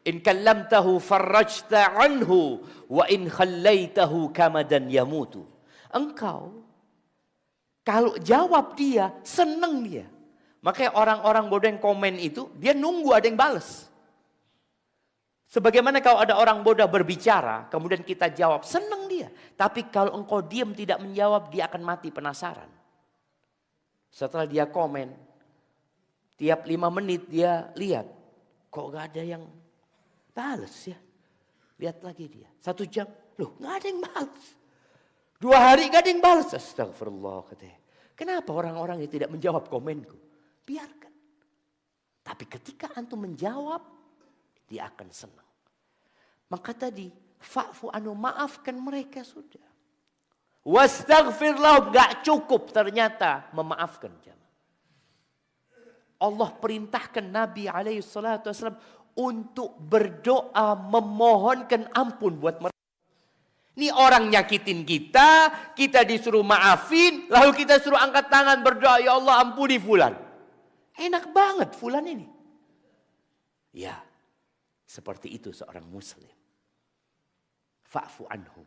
Speaker 1: In kallamtahu farrajta anhu wa in khallaitahu kamadan yamutu. Engkau kalau jawab dia, senang dia. Makanya orang-orang bodoh yang komen itu, dia nunggu ada yang balas. Sebagaimana kalau ada orang bodoh berbicara, kemudian kita jawab, senang dia. Tapi kalau engkau diam tidak menjawab, dia akan mati penasaran. Setelah dia komen, tiap 5 menit dia lihat, kok gak ada yang balas ya. Lihat lagi dia. 1 jam. Loh gak ada yang balas. 2 hari gak ada yang balas. Astagfirullah katanya. Kenapa orang-orang yang tidak menjawab komenku? Biarkan. Tapi ketika antum menjawab, dia akan senang. Maka tadi, fa'fu anu, maafkan mereka sudah. Wastaghfir lahum, gak cukup ternyata memaafkan. Allah perintahkan Nabi alaihi salatu wasallam untuk berdoa memohonkan ampun buat mereka. Ini orang nyakitin kita, kita disuruh maafin, lalu kita suruh angkat tangan berdoa, ya Allah ampuni fulan. Enak banget fulan ini. Ya, seperti itu seorang muslim. Fa'fu anhum.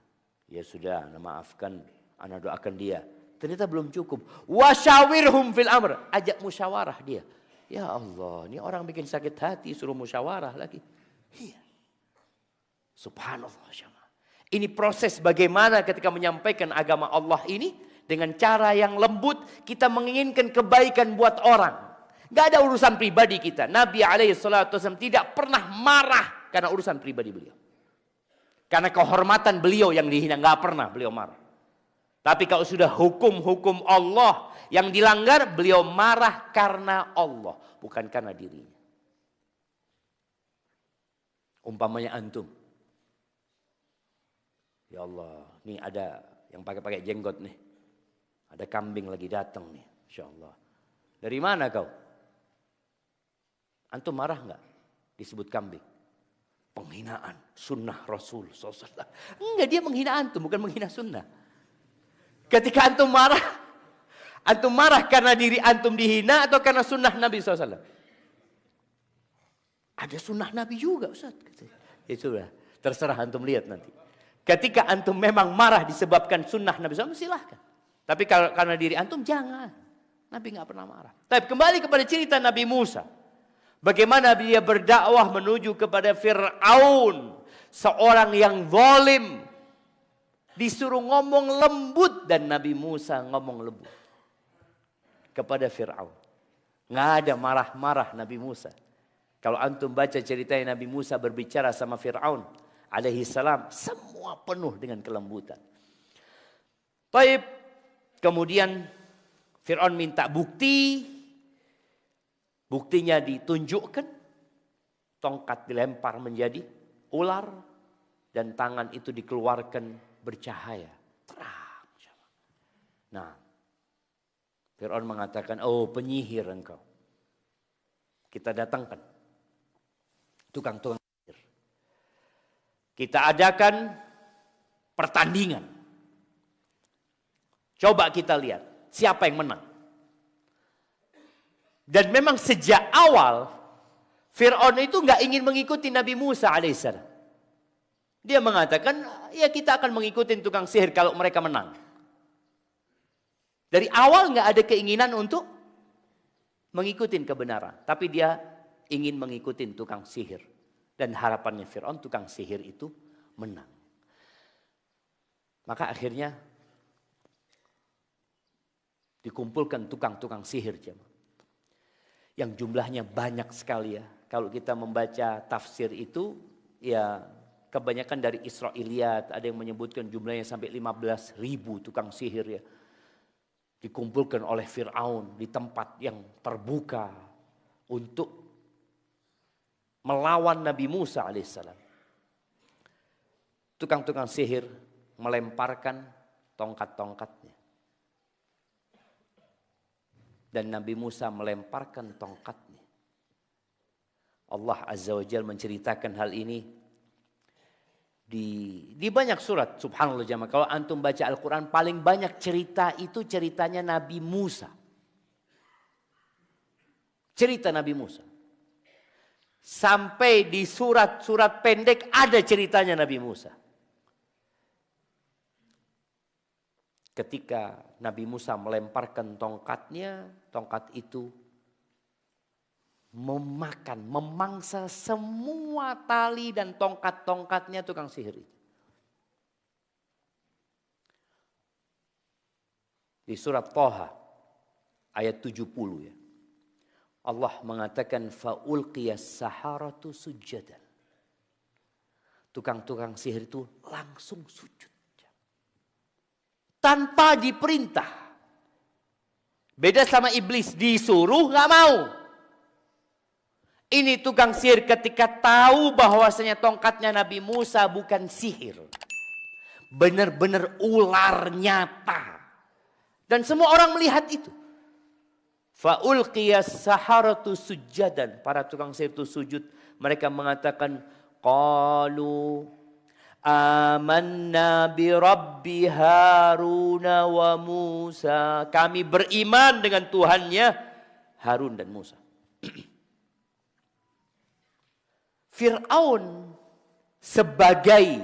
Speaker 1: Ya sudah, ana maafkan, ana doakan dia. Ternyata belum cukup. Wasyawirhum fil amr. Ajak musyawarah dia. Ya Allah, ini orang bikin sakit hati suruh musyawarah lagi. Iya. Subhanallah. Ini proses bagaimana ketika menyampaikan agama Allah ini. Dengan cara yang lembut, kita menginginkan kebaikan buat orang. Gak ada urusan pribadi kita. Nabi SAW tidak pernah marah karena urusan pribadi beliau. Karena kehormatan beliau yang dihina, gak pernah beliau marah. Tapi kalau sudah hukum-hukum Allah yang dilanggar, beliau marah karena Allah, bukan karena dirinya. Umpamanya antum. Ya Allah, nih ada yang pakai jenggot nih. Ada kambing lagi datang nih, Insya Allah. Dari mana kau? Antum marah nggak disebut kambing? Penghinaan sunnah Rasul SAW. Enggak, dia menghina antum, bukan menghina sunnah. Ketika antum marah karena diri antum dihina atau karena sunnah Nabi SAW? Ada sunnah Nabi juga Ustaz. Ya sudah, terserah antum lihat nanti. Ketika antum memang marah disebabkan sunnah Nabi SAW, silahkan. Tapi kalau karena diri antum, jangan. Nabi nggak pernah marah. Tapi kembali kepada cerita Nabi Musa. Bagaimana dia berdakwah menuju kepada Fir'aun. Seorang yang zalim. Disuruh ngomong lembut dan Nabi Musa ngomong lembut kepada Fir'aun. Nggak ada marah-marah Nabi Musa. Kalau antum baca ceritanya Nabi Musa berbicara sama Fir'aun alaihi salam, semua penuh dengan kelembutan. Taib, kemudian Fir'aun minta bukti. Buktinya ditunjukkan. Tongkat dilempar menjadi ular. Dan tangan itu dikeluarkan bercahaya. Terang. Nah, Fir'aun mengatakan, oh penyihir engkau. Kita datangkan tukang-tukang sihir. Kita adakan pertandingan. Coba kita lihat siapa yang menang. Dan memang sejak awal Fir'aun itu nggak ingin mengikuti Nabi Musa alaihissalam. Dia mengatakan, ya kita akan mengikuti tukang sihir kalau mereka menang. Dari awal nggak ada keinginan untuk mengikuti kebenaran. Tapi dia ingin mengikuti tukang sihir. Dan harapannya Fir'aun tukang sihir itu menang. Maka akhirnya dikumpulkan tukang-tukang sihir jemaah. Yang jumlahnya banyak sekali ya. Kalau kita membaca tafsir itu ya kebanyakan dari Israiliyat. Ada yang menyebutkan jumlahnya sampai 15.000 tukang sihir ya. Dikumpulkan oleh Fir'aun di tempat yang terbuka untuk melawan Nabi Musa alaihissalam. Tukang-tukang sihir melemparkan tongkat-tongkatnya. Dan Nabi Musa melemparkan tongkatnya. Allah Azza wa Jalla menceritakan hal ini di banyak surat. Subhanallah jamaah. Kalau antum baca Al-Quran paling banyak cerita itu ceritanya Nabi Musa. Cerita Nabi Musa. Sampai di surat-surat pendek ada ceritanya Nabi Musa. Ketika Nabi Musa melemparkan tongkatnya, tongkat itu memangsa semua tali dan tongkat-tongkatnya tukang sihir itu. Di surat Thaha ayat 70 ya. Allah mengatakan faulqiyas saharatu sujadan. Tukang-tukang sihir itu langsung sujud. Tanpa diperintah. Beda sama iblis, disuruh nggak mau. Ini tukang sihir ketika tahu bahwasanya tongkatnya Nabi Musa bukan sihir. Benar-benar ular nyata. Dan semua orang melihat itu. Faulqiyas saharatu sujadan. Para tukang sihir itu sujud. Mereka mengatakan, qalu amanna bi rabbi Haruna wa Musa. Kami beriman dengan Tuhannya Harun dan Musa. Fir'aun sebagai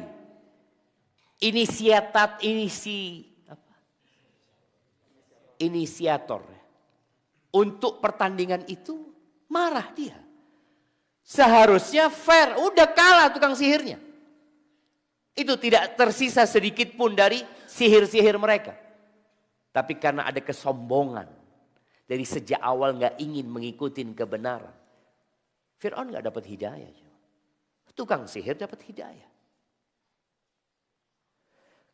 Speaker 1: inisiator untuk pertandingan itu marah dia. Seharusnya fair, udah kalah tukang sihirnya. Itu tidak tersisa sedikit pun dari sihir-sihir mereka. Tapi karena ada kesombongan. Dari sejak awal gak ingin mengikuti kebenaran. Fir'aun gak dapat hidayah. Tukang sihir dapat hidayah.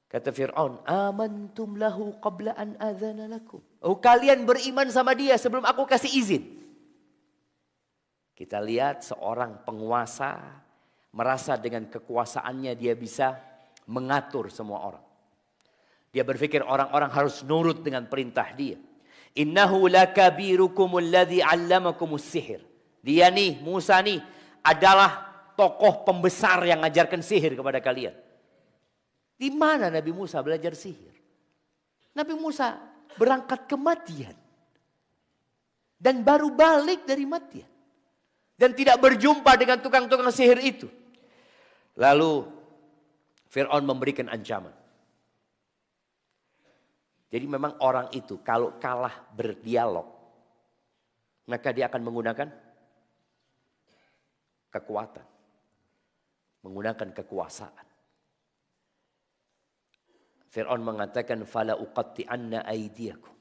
Speaker 1: Kata Fir'aun, amantum lahu qabla an adzana lakum. Oh, kalian beriman sama dia sebelum aku kasih izin. Kita lihat seorang penguasa merasa dengan kekuasaannya dia bisa mengatur semua orang. Dia berpikir orang-orang harus nurut dengan perintah dia. Innahu lakabirukumul ladzi 'allamakumus sihir. Dia nih, Musa nih adalah tokoh pembesar yang ngajarkan sihir kepada kalian. Di mana Nabi Musa belajar sihir? Nabi Musa berangkat ke Madian. Dan baru balik dari Madian. Dan tidak berjumpa dengan tukang-tukang sihir itu. Lalu Fir'aun memberikan ancaman. Jadi memang orang itu kalau kalah berdialog. Maka dia akan menggunakan kekuatan. Menggunakan kekuasaan. Fir'aun mengatakan fala uqatti'anna aydiyakum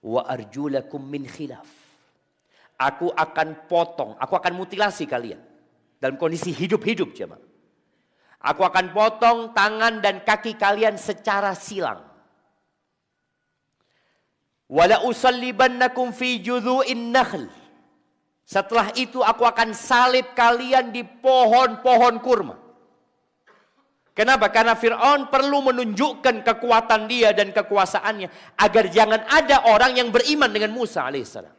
Speaker 1: wa arjulakum min khilaf. Aku akan potong, aku akan mutilasi kalian. Dalam kondisi hidup-hidup jemaah. Aku akan potong tangan dan kaki kalian secara silang. Wala usallibannakum fi judhu'in nakhl. Setelah itu aku akan salib kalian di pohon-pohon kurma. Kenapa? Karena Fir'aun perlu menunjukkan kekuatan dia dan kekuasaannya. Agar jangan ada orang yang beriman dengan Musa alaihissalam.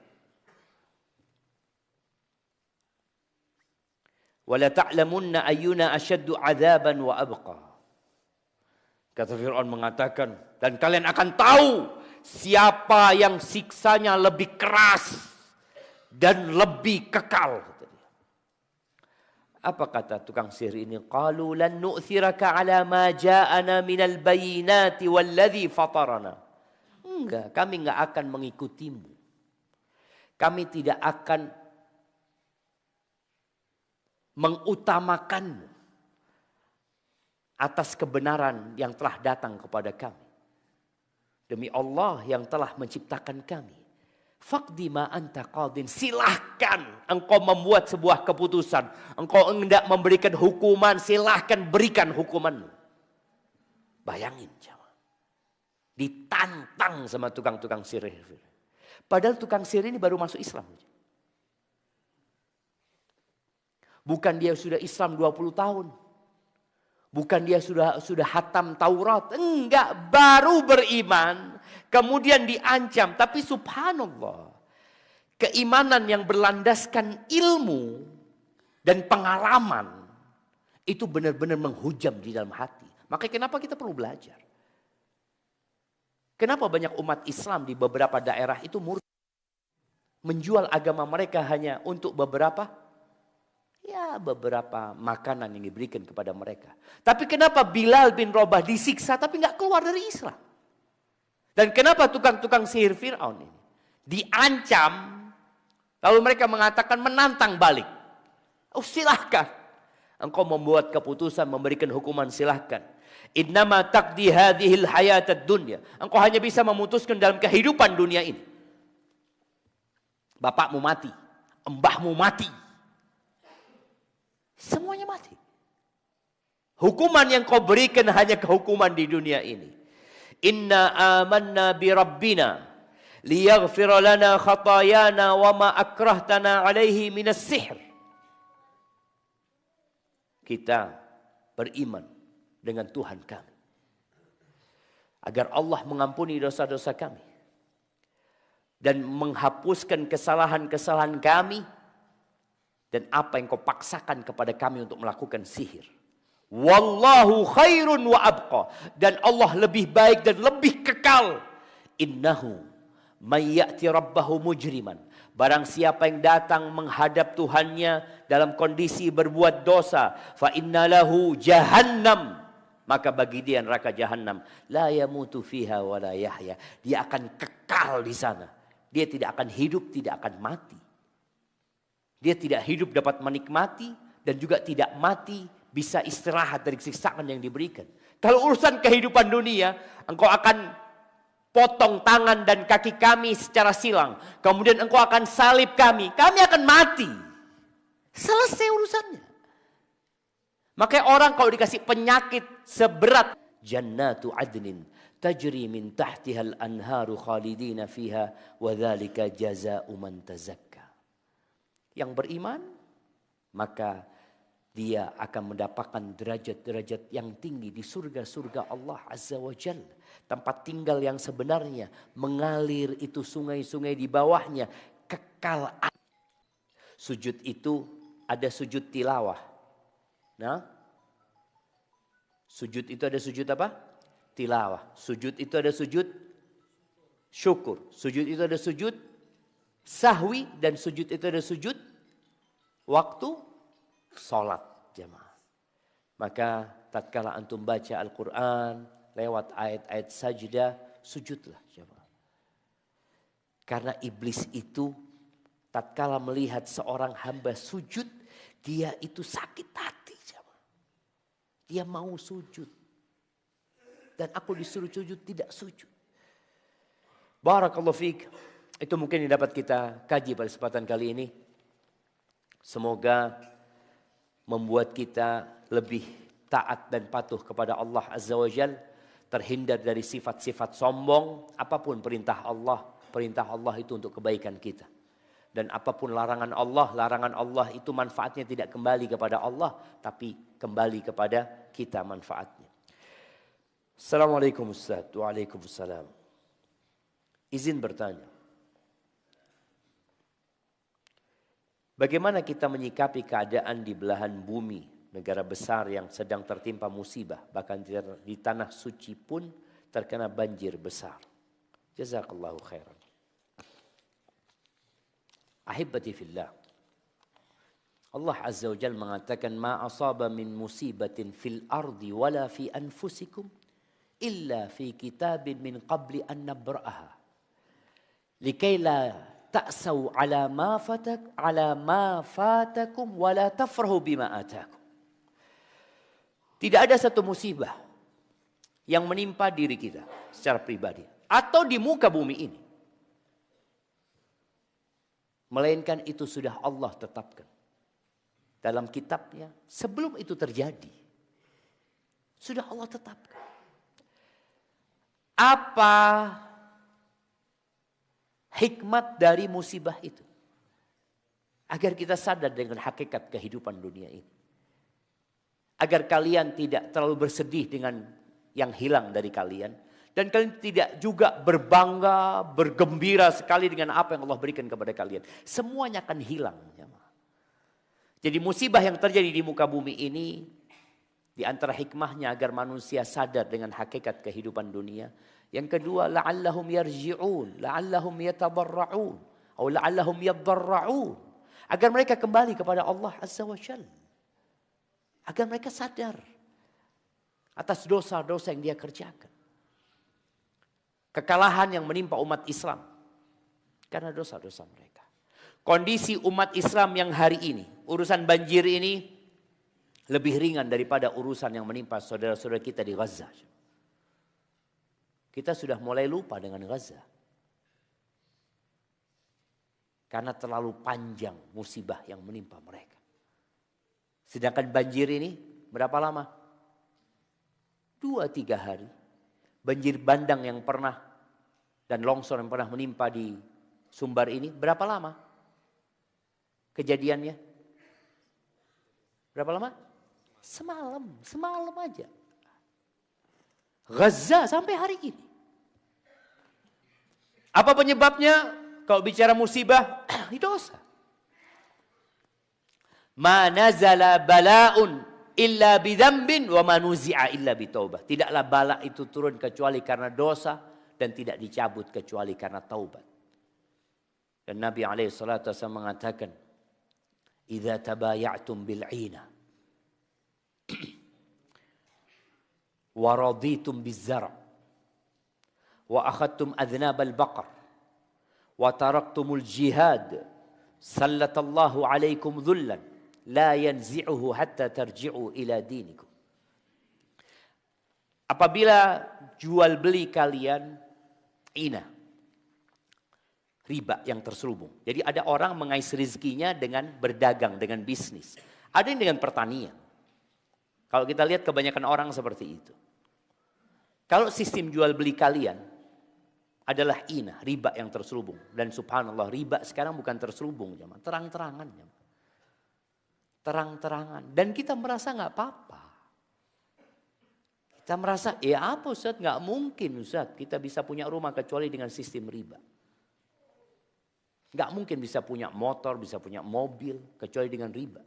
Speaker 1: Wala ta'lamunna ayyuna asyaddu 'adzaban wa abqa. Kata Fir'aun mengatakan, dan kalian akan tahu siapa yang siksanya lebih keras dan lebih kekal. Apa kata tukang sihir ini? Qalu lan nu'thiraka ala ma ja'ana minal bayinati walladhi fatarana. Enggak, kami enggak akan mengikutimu. Kami tidak akan mengutamakanmu atas kebenaran yang telah datang kepada kami. Demi Allah yang telah menciptakan kami. Faqdi ma anta qadin. Silahkan engkau membuat sebuah keputusan. Engkau hendak memberikan hukuman, silahkan berikan hukumanmu. Bayangin. Ditantang sama tukang-tukang sihir. Padahal tukang sihir ini baru masuk Islam. Bukan dia sudah Islam 20 tahun. Bukan dia sudah hatam Taurat. Enggak, baru beriman. Kemudian diancam. Tapi subhanallah. Keimanan yang berlandaskan ilmu dan pengalaman. Itu benar-benar menghujam di dalam hati. Makanya kenapa kita perlu belajar. Kenapa banyak umat Islam di beberapa daerah itu murtad. Menjual agama mereka hanya untuk beberapa makanan yang diberikan kepada mereka. Tapi kenapa Bilal bin Rabah disiksa tapi nggak keluar dari Islam? Dan kenapa tukang-tukang sihir Fir'aun ini diancam, lalu mereka mengatakan menantang balik. Oh silahkan. Engkau membuat keputusan, memberikan hukuman, silahkan. Innama taqdi hadhil hayatad dunya. Engkau hanya bisa memutuskan dalam kehidupan dunia ini. Bapakmu mati, mbahmu mati. Semuanya mati. Hukuman yang kau berikan hanya kehukuman di dunia ini. Inna amanna bi rabbina liyaghfira lana khatayana wa ma akrahtana alaihi minas sihr. Kita beriman dengan Tuhan kami. Agar Allah mengampuni dosa-dosa kami. Dan menghapuskan kesalahan-kesalahan kami. Dan apa yang kau paksakan kepada kami untuk melakukan sihir. Wallahu khairun wa abqa. Dan Allah lebih baik dan lebih kekal. Innahu may ya'ti rabbahu mujriman. Barang siapa yang datang menghadap Tuhannya dalam kondisi berbuat dosa. Fa inna lahu jahannam. Maka bagi dia neraka jahannam. La yamutu fiha wa la yahya. Dia akan kekal di sana. Dia tidak akan hidup, tidak akan mati. Dia tidak hidup dapat menikmati. Dan juga tidak mati bisa istirahat dari siksaan yang diberikan. Kalau urusan kehidupan dunia, engkau akan potong tangan dan kaki kami secara silang. Kemudian engkau akan salib kami. Kami akan mati. Selesai urusannya. Makanya orang kalau dikasih penyakit seberat. Jannatu adnin tajri min tahtihal anharu khalidina fiha. Wadhalika jaza'u man tazakka. Yang beriman, maka dia akan mendapatkan derajat-derajat yang tinggi di surga-surga Allah Azza wa Jalla. Tempat tinggal yang sebenarnya, mengalir itu sungai-sungai di bawahnya, kekal. Sujud itu ada sujud tilawah. Nah, sujud itu ada sujud apa? Tilawah. Sujud itu ada sujud syukur. Sujud itu ada sujud sahwi, dan sujud itu ada sujud waktu sholat jemaah. Maka tatkala antum baca Al-Quran lewat ayat-ayat sajdah, sujudlah jemaah. Karena iblis itu tatkala melihat seorang hamba sujud, dia itu sakit hati jemaah. Dia mau sujud. Dan aku disuruh sujud, tidak sujud. Barakallahu fiik. Itu mungkin yang dapat kita kaji pada kesempatan kali ini. Semoga membuat kita lebih taat dan patuh kepada Allah Azza wa Jalla, terhindar dari sifat-sifat sombong. Apapun perintah Allah itu untuk kebaikan kita. Dan apapun larangan Allah itu manfaatnya tidak kembali kepada Allah, tapi kembali kepada kita manfaatnya. Assalamualaikum Ustaz. Waalaikumsalam. Izin bertanya. Bagaimana kita menyikapi keadaan di belahan bumi, negara besar yang sedang tertimpa musibah, bahkan di tanah suci pun terkena banjir besar. Jazakallahu khairan. Ahibati fillah. Allah Azza wa Jalla mengatakan, ma asaba min musibatin fil ardi wala fi anfusikum illa fi kitabin min qabli an nabra'aha. Likai la ta'saw ala ma fatakum wa la tafrahu bima atakum. Tidak ada satu musibah yang menimpa diri kita secara pribadi atau di muka bumi ini, melainkan itu sudah Allah tetapkan dalam kitabnya sebelum itu terjadi. Sudah Allah tetapkan. Apa hikmat dari musibah itu? Agar kita sadar dengan hakikat kehidupan dunia ini. Agar kalian tidak terlalu bersedih dengan yang hilang dari kalian. Dan kalian tidak juga berbangga, bergembira sekali dengan apa yang Allah berikan kepada kalian. Semuanya akan hilang. Jadi musibah yang terjadi di muka bumi ini, di antara hikmahnya agar manusia sadar dengan hakikat kehidupan dunia. Yang kedua, la'allahum yarji'un, la'allahum yatadarra'un, atau la'allahum yadarra'un. Agar mereka kembali kepada Allah Azza wa Jalla. Agar mereka sadar atas dosa-dosa yang dia kerjakan. Kekalahan yang menimpa umat Islam karena dosa-dosa mereka. Kondisi umat Islam yang hari ini, urusan banjir ini lebih ringan daripada urusan yang menimpa saudara-saudara kita di Gaza. Kita sudah mulai lupa dengan Gaza. Karena terlalu panjang musibah yang menimpa mereka. Sedangkan banjir ini berapa lama? 2-3 hari. Banjir bandang yang pernah dan longsor yang pernah menimpa di Sumbar ini berapa lama kejadiannya? Berapa lama? Semalam aja. Gaza sampai hari ini. Apa penyebabnya? Kalau bicara musibah, dosa. Ma nazala bala'un illa bidzambin wa ma nuzi'a illa bitaubah. Tidaklah bala itu turun kecuali karena dosa dan tidak dicabut kecuali karena taubat. Dan Nabi SAW mengatakan, "Idza tabaya'tum bil 'ina wa raditum biz-zar' wa akhadtum adhnab al-baqar wa taraktumul jihad sallatallahu 'alaikum dhullan la yanzi'uhu hatta tarji'u ila dinikum." Apabila jual beli kalian ina, riba yang terselubung. Jadi ada orang mengais rezekinya dengan berdagang, dengan bisnis. Ada yang dengan pertanian. Kalau kita lihat kebanyakan orang seperti itu. Kalau sistem jual beli kalian adalah ina, riba yang terselubung. Dan subhanallah, riba sekarang bukan terselubung, terang-terangan. Terang-terangan. Dan kita merasa nggak apa-apa. Kita merasa, apa Ustaz? Nggak mungkin Ustaz kita bisa punya rumah kecuali dengan sistem riba. Nggak mungkin bisa punya motor, bisa punya mobil kecuali dengan riba.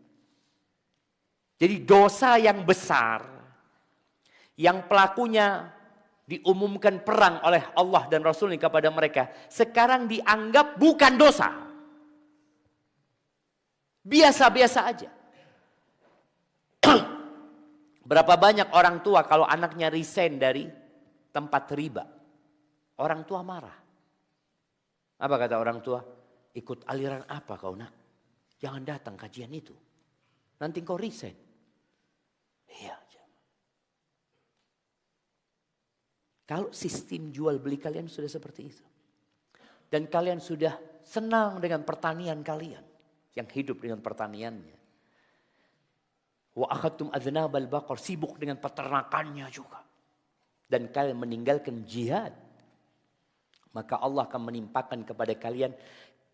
Speaker 1: Jadi dosa yang besar, yang pelakunya diumumkan perang oleh Allah dan Rasulnya kepada mereka, sekarang dianggap bukan dosa. Biasa-biasa aja. Berapa banyak orang tua kalau anaknya resign dari tempat riba, orang tua marah. Apa kata orang tua? Ikut aliran apa kau nak? Jangan datang kajian itu. Nanti kau resign. Iya. Kalau sistem jual beli kalian sudah seperti itu. Dan kalian sudah senang dengan pertanian kalian. Yang hidup dengan pertaniannya. Wa akhadtum adznabal baqar, sibuk dengan peternakannya juga. Dan kalian meninggalkan jihad. Maka Allah akan menimpakan kepada kalian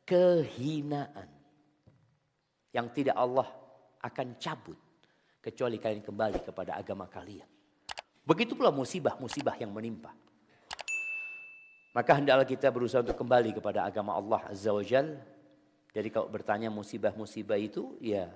Speaker 1: kehinaan. Yang tidak Allah akan cabut. Kecuali kalian kembali kepada agama kalian. Begitu pula musibah-musibah yang menimpa. Maka hendaklah kita berusaha untuk kembali kepada agama Allah Azza wa Jal. Jadi kalau bertanya musibah-musibah itu, ya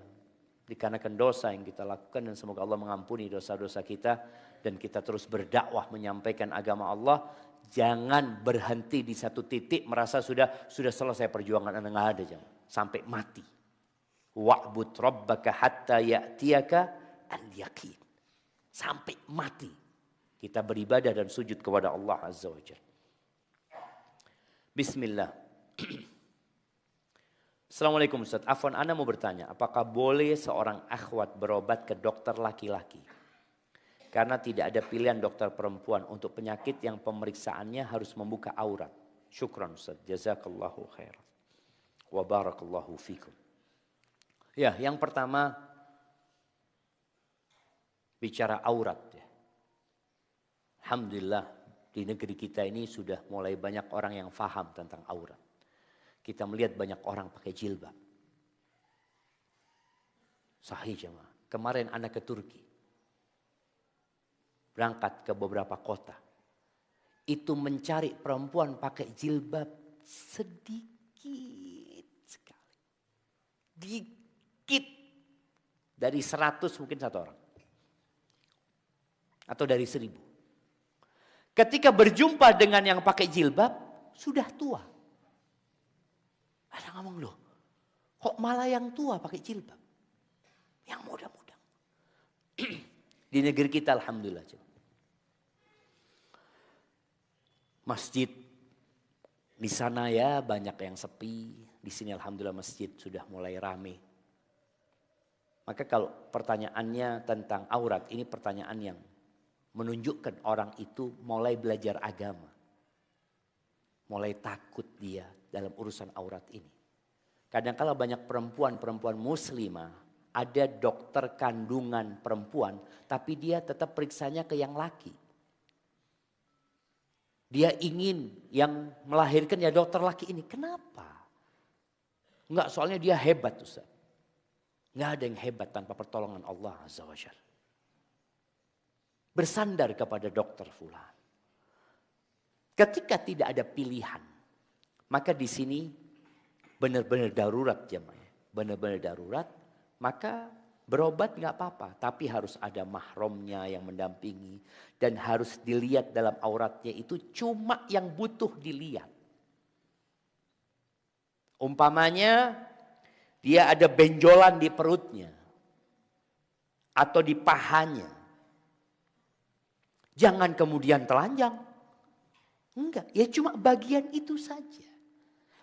Speaker 1: dikarenakan dosa yang kita lakukan. Dan semoga Allah mengampuni dosa-dosa kita. Dan kita terus berdakwah menyampaikan agama Allah. Jangan berhenti di satu titik merasa sudah selesai perjuangan Anda, nggak ada, jangan. Sampai mati. Wa'bud rabbaka hatta ya'tiyaka al-yaqin. Sampai mati. Kita beribadah dan sujud kepada Allah Azza wa Jalla. Bismillah. Assalamualaikum Ustaz. Afwan, Anda mau bertanya, apakah boleh seorang akhwat berobat ke dokter laki-laki? Karena tidak ada pilihan dokter perempuan untuk penyakit yang pemeriksaannya harus membuka aurat. Syukran Ustaz. Jazakallahu khairan. Wa barakallahu fikum. Ya, yang pertama bicara aurat. Ya. Alhamdulillah. Di negeri kita ini sudah mulai banyak orang yang faham tentang aurat. Kita melihat banyak orang pakai jilbab. Sahih jemaah. Kemarin anak ke Turki. Berangkat ke beberapa kota. Itu mencari perempuan pakai jilbab sedikit sekali. Dikit. Dari 100 mungkin 1 orang. Atau dari 1000. Ketika berjumpa dengan yang pakai jilbab, sudah tua. Ada ngomong, loh, kok malah yang tua pakai jilbab? Yang muda-muda. Di negeri kita alhamdulillah. Masjid di sana ya banyak yang sepi. Di sini alhamdulillah masjid sudah mulai ramai. Maka kalau pertanyaannya tentang aurat, ini pertanyaan yang menunjukkan orang itu mulai belajar agama. Mulai takut dia dalam urusan aurat ini. Kadang-kala banyak perempuan muslimah, ada dokter kandungan perempuan, tapi dia tetap periksanya ke yang laki. Dia ingin yang melahirkan ya dokter laki ini. Kenapa? Enggak, soalnya dia hebat Ustaz. Enggak ada yang hebat tanpa pertolongan Allah Azza wa Jalla. Bersandar kepada dokter fulan. Ketika tidak ada pilihan, maka di sini benar-benar darurat jemaah. Benar-benar darurat, maka berobat nggak apa-apa. Tapi harus ada mahramnya yang mendampingi. Dan harus dilihat dalam auratnya itu cuma yang butuh dilihat. Umpamanya dia ada benjolan di perutnya. Atau di pahanya. Jangan kemudian telanjang. Enggak, ya cuma bagian itu saja.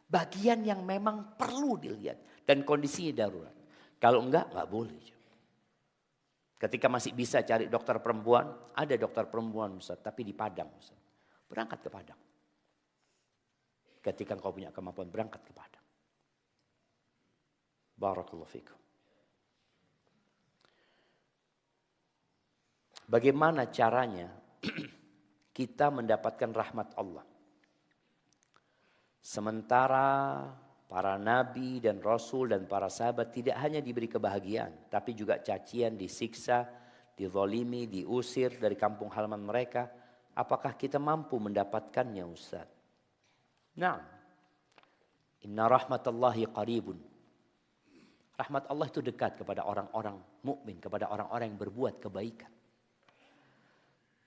Speaker 1: Bagian yang memang perlu dilihat. Dan kondisinya darurat. Kalau enggak boleh. Ketika masih bisa cari dokter perempuan, ada dokter perempuan Ustaz, tapi di Padang Ustaz. Berangkat ke Padang. Ketika engkau punya kemampuan, berangkat ke Padang. Barakallahu fikum. Bagaimana caranya kita mendapatkan rahmat Allah? Sementara para nabi dan rasul dan para sahabat tidak hanya diberi kebahagiaan, tapi juga cacian, disiksa, dizalimi, diusir dari kampung halaman mereka. Apakah kita mampu mendapatkannya Ustaz? Nah, inna rahmatallahi qaribun. Rahmat Allah itu dekat kepada orang-orang mukmin, kepada orang-orang yang berbuat kebaikan.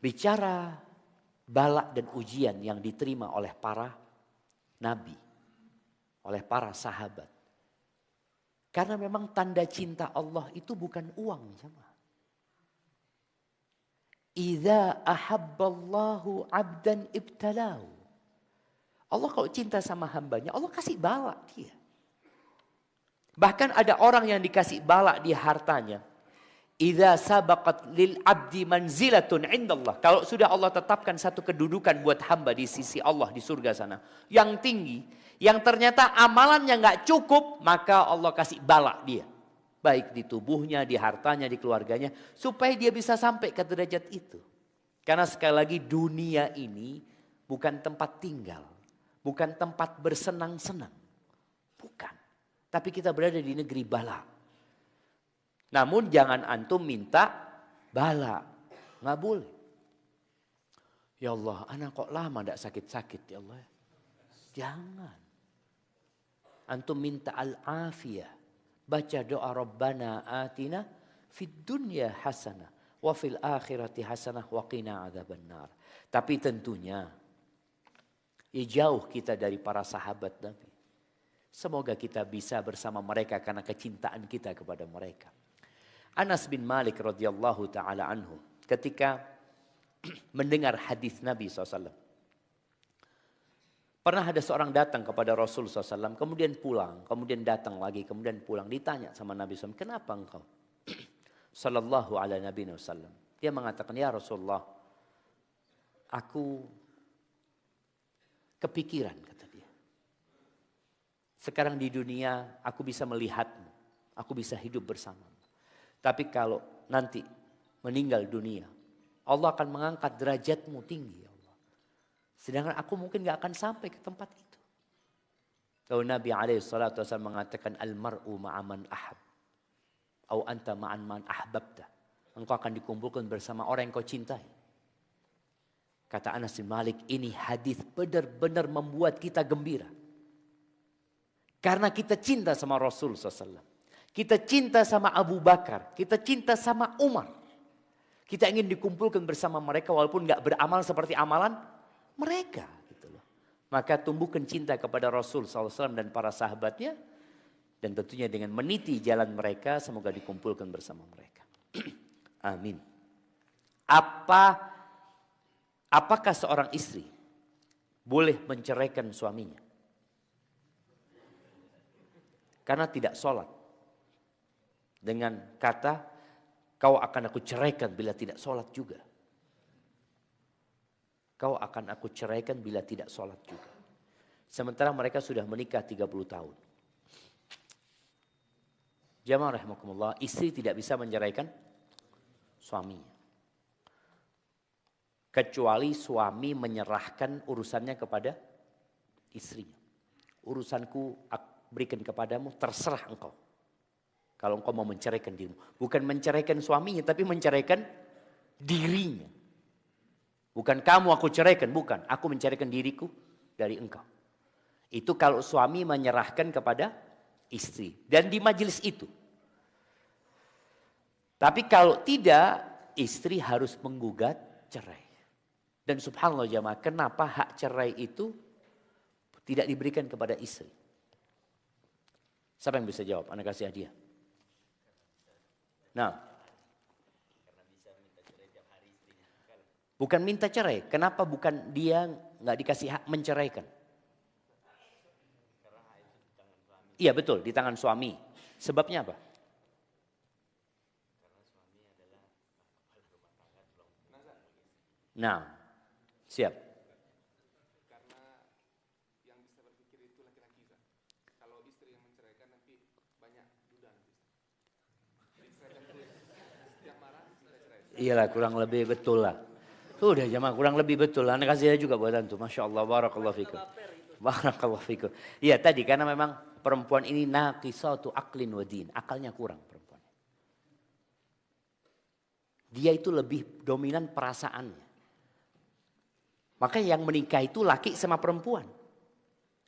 Speaker 1: Bicara balak dan ujian yang diterima oleh para nabi, oleh para sahabat. Karena memang tanda cinta Allah itu bukan uang, sama. Idza ahabballahu 'abdan ibtalahu. Allah kalau cinta sama hambanya, Allah kasih balak dia. Bahkan ada orang yang dikasih balak di hartanya. Idza sabaqat lil abdi manzilatun indallah. Kalau sudah Allah tetapkan satu kedudukan buat hamba di sisi Allah di surga sana yang tinggi, yang ternyata amalannya nggak cukup, maka Allah kasih bala dia. Baik di tubuhnya, di hartanya, di keluarganya, supaya dia bisa sampai ke derajat itu. Karena sekali lagi dunia ini bukan tempat tinggal, bukan tempat bersenang-senang. Bukan. Tapi kita berada di negeri bala. Namun jangan antum minta bala. Nggak boleh. Ya Allah, anak kok lama tidak sakit-sakit ya Allah. Jangan. Antum minta al-afiyah. Baca doa Rabbana atina fid dunya hasanah. Wa fil akhirati hasanah wa qina adzabannar. Tapi tentunya ya jauh kita dari para sahabat Nabi. Semoga kita bisa bersama mereka karena kecintaan kita kepada mereka. Anas bin Malik radhiyallahu taala anhu ketika mendengar hadis Nabi SAW. Pernah ada seorang datang kepada Rasul SAW, kemudian pulang, kemudian datang lagi, kemudian pulang. Ditanya sama Nabi SAW, kenapa engkau? Sallallahu ala Nabi SAW. Dia mengatakan, ya Rasulullah, aku kepikiran, kata dia. Sekarang di dunia aku bisa melihatmu, aku bisa hidup bersamamu. Tapi kalau nanti meninggal dunia, Allah akan mengangkat derajatmu tinggi ya Allah. Sedangkan aku mungkin gak akan sampai ke tempat itu. Lalu Nabi SAW mengatakan al-mar'u ma'aman ahab. Au anta ma'an man ahbabta. Engkau akan dikumpulkan bersama orang yang kau cintai. Kata Anas bin Malik, ini hadis benar-benar membuat kita gembira. Karena kita cinta sama Rasul SAW. Kita cinta sama Abu Bakar. Kita cinta sama Umar. Kita ingin dikumpulkan bersama mereka walaupun gak beramal seperti amalan mereka. Gitu loh. Maka tumbuhkan cinta kepada Rasul SAW dan para sahabatnya. Dan tentunya dengan meniti jalan mereka semoga dikumpulkan bersama mereka. Amin. Apakah seorang istri boleh menceraikan suaminya? Karena tidak sholat. Dengan kata, kau akan aku ceraikan bila tidak sholat juga. Kau akan aku ceraikan bila tidak sholat juga. Sementara mereka sudah menikah 30 tahun. Jamaah rahimakumullah, istri tidak bisa menceraikan suaminya. Kecuali suami menyerahkan urusannya kepada istrinya. Urusanku berikan kepadamu, terserah engkau. Kalau engkau mau menceraikan dirimu. Bukan menceraikan suaminya, tapi menceraikan dirinya. Bukan kamu aku ceraikan, bukan. Aku menceraikan diriku dari engkau. Itu kalau suami menyerahkan kepada istri. Dan di majelis itu. Tapi kalau tidak, istri harus menggugat cerai. Dan subhanallah jamaah, kenapa hak cerai itu tidak diberikan kepada istri? Siapa yang bisa jawab? Anda kasih hadiah. Nah, bukan minta cerai. Kenapa bukan dia nggak dikasih hak menceraikan? Iya betul, di tangan suami. Sebabnya apa? Nah, siap.
Speaker 2: Karena yang bisa berpikir itu laki-laki. Kalau istri yang menceraikan nanti banyak duda nanti. Diceraikan terus. Setiap marah, cerai.
Speaker 1: Iyalah kurang lebih betul lah. Sudah jemaah kurang lebih betul. Anda kasih juga buat antum. Masya Allah, barakallahu fikum. Barakallahu fikum. Iya tadi karena memang perempuan ini naqisatu aqlin wa din. Akalnya kurang perempuan. Dia itu lebih dominan perasaannya. Maka yang menikah itu laki sama perempuan.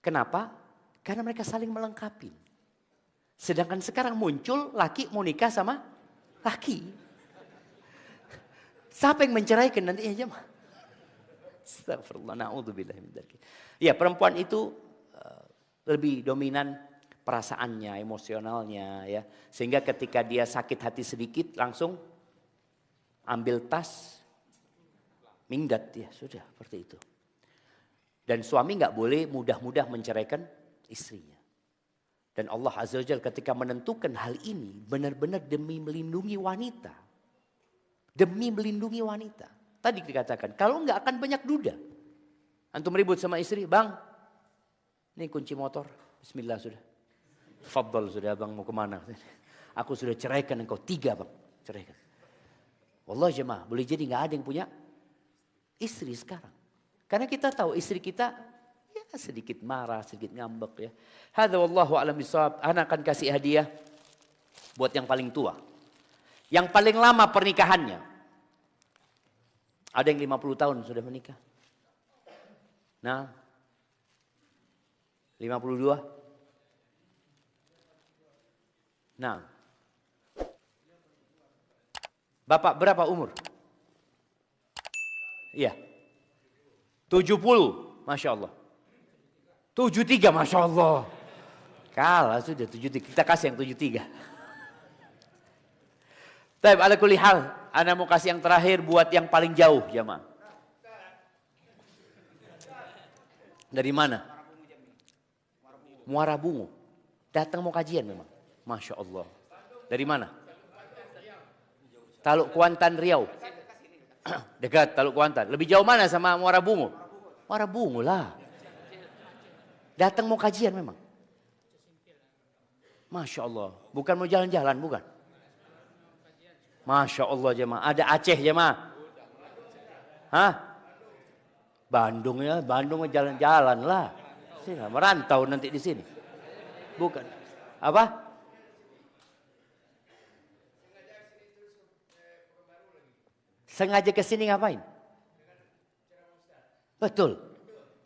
Speaker 1: Kenapa? Karena mereka saling melengkapi. Sedangkan sekarang muncul laki mau nikah sama laki. Siapa yang menceraikan nanti ya jemaah? Astagfirullah, na'udzubillah min dzalik. Ya, perempuan itu lebih dominan perasaannya, emosionalnya ya. Sehingga ketika dia sakit hati sedikit langsung ambil tas minggat ya, sudah seperti itu. Dan suami nggak boleh mudah-mudah menceraikan istrinya. Dan Allah Azza wa Jalla ketika menentukan hal ini benar-benar demi melindungi wanita. Demi melindungi wanita. Tadi dikatakan kalau enggak akan banyak duda. Antum ribut sama istri, bang, ini kunci motor, bismillah sudah. Faddal sudah bang, mau kemana? Aku sudah ceraikan engkau 3 bang, ceraikan. Wallahi jemaah, boleh jadi enggak ada yang punya istri sekarang. Karena kita tahu istri kita ya sedikit marah, sedikit ngambek ya. Hadza wallahu a'lam bishawab. Ana akan kasih hadiah buat yang paling tua. Yang paling lama pernikahannya. Ada yang 50 tahun sudah menikah. Nah, 52. Nah, Bapak berapa umur? Iya. 70, Masya Allah. 73, Masya Allah. Kalah sudah 73, kita kasih yang 73. Baik, ala kulli hal, ana mau kasih yang terakhir buat yang paling jauh, jamaah. Dari mana? Muara Bungu. Datang mau kajian memang. Masya Allah. Dari mana? Taluk Kuantan, Riau. Dekat Taluk Kuantan. Lebih jauh mana sama Muara Bungu? Muara Bungu lah. Datang mau kajian memang. Masya Allah. Bukan mau jalan-jalan, bukan? Masya Allah jemaah. Ada Aceh jemaah. Hah? Bandung ya, Bandung jalan-jalan lah. Sini, merantau nanti di sini. Bukan. Apa? Sengaja ke sini ngapain? Betul.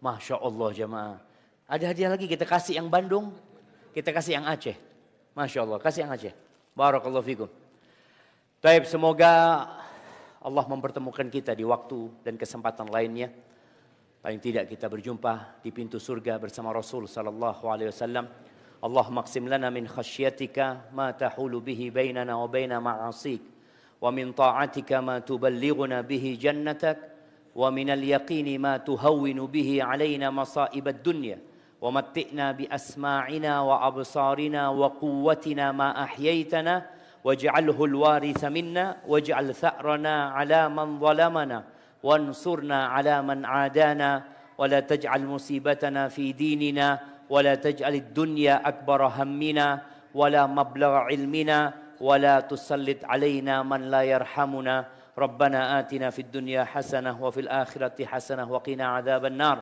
Speaker 1: Masya Allah jemaah. Ada hadiah lagi kita kasih yang Bandung, kita kasih yang Aceh. Masya Allah, kasih yang Aceh. Barakallahu fikum. Baik, semoga Allah mempertemukan kita di waktu dan kesempatan lainnya. Paling tidak kita berjumpa di pintu surga bersama Rasul sallallahu alaihi wasallam. Allahumma qsim lana min khasyatika ma tahulu bihi bainana wa baina ma'asik wa min ta'atika ma tuballighuna bihi jannatak wa min al-yaqini ma tuhawwinu bihi alaina masa'ib ad-dunya wa matti'na bi asma'ina wa absarina wa quwwatina ma ahyaytana waj'alhu al-waritha minna waj'al tha'rana 'ala man zalamana وانصرنا على من عادانا ولا تجعل مصيبتنا في ديننا ولا تجعل الدنيا أكبر همنا ولا مبلغ علمنا ولا تسلط علينا من لا يرحمنا ربنا آتنا في الدنيا حسنة وفي الآخرة حسنة وقنا عذاب النار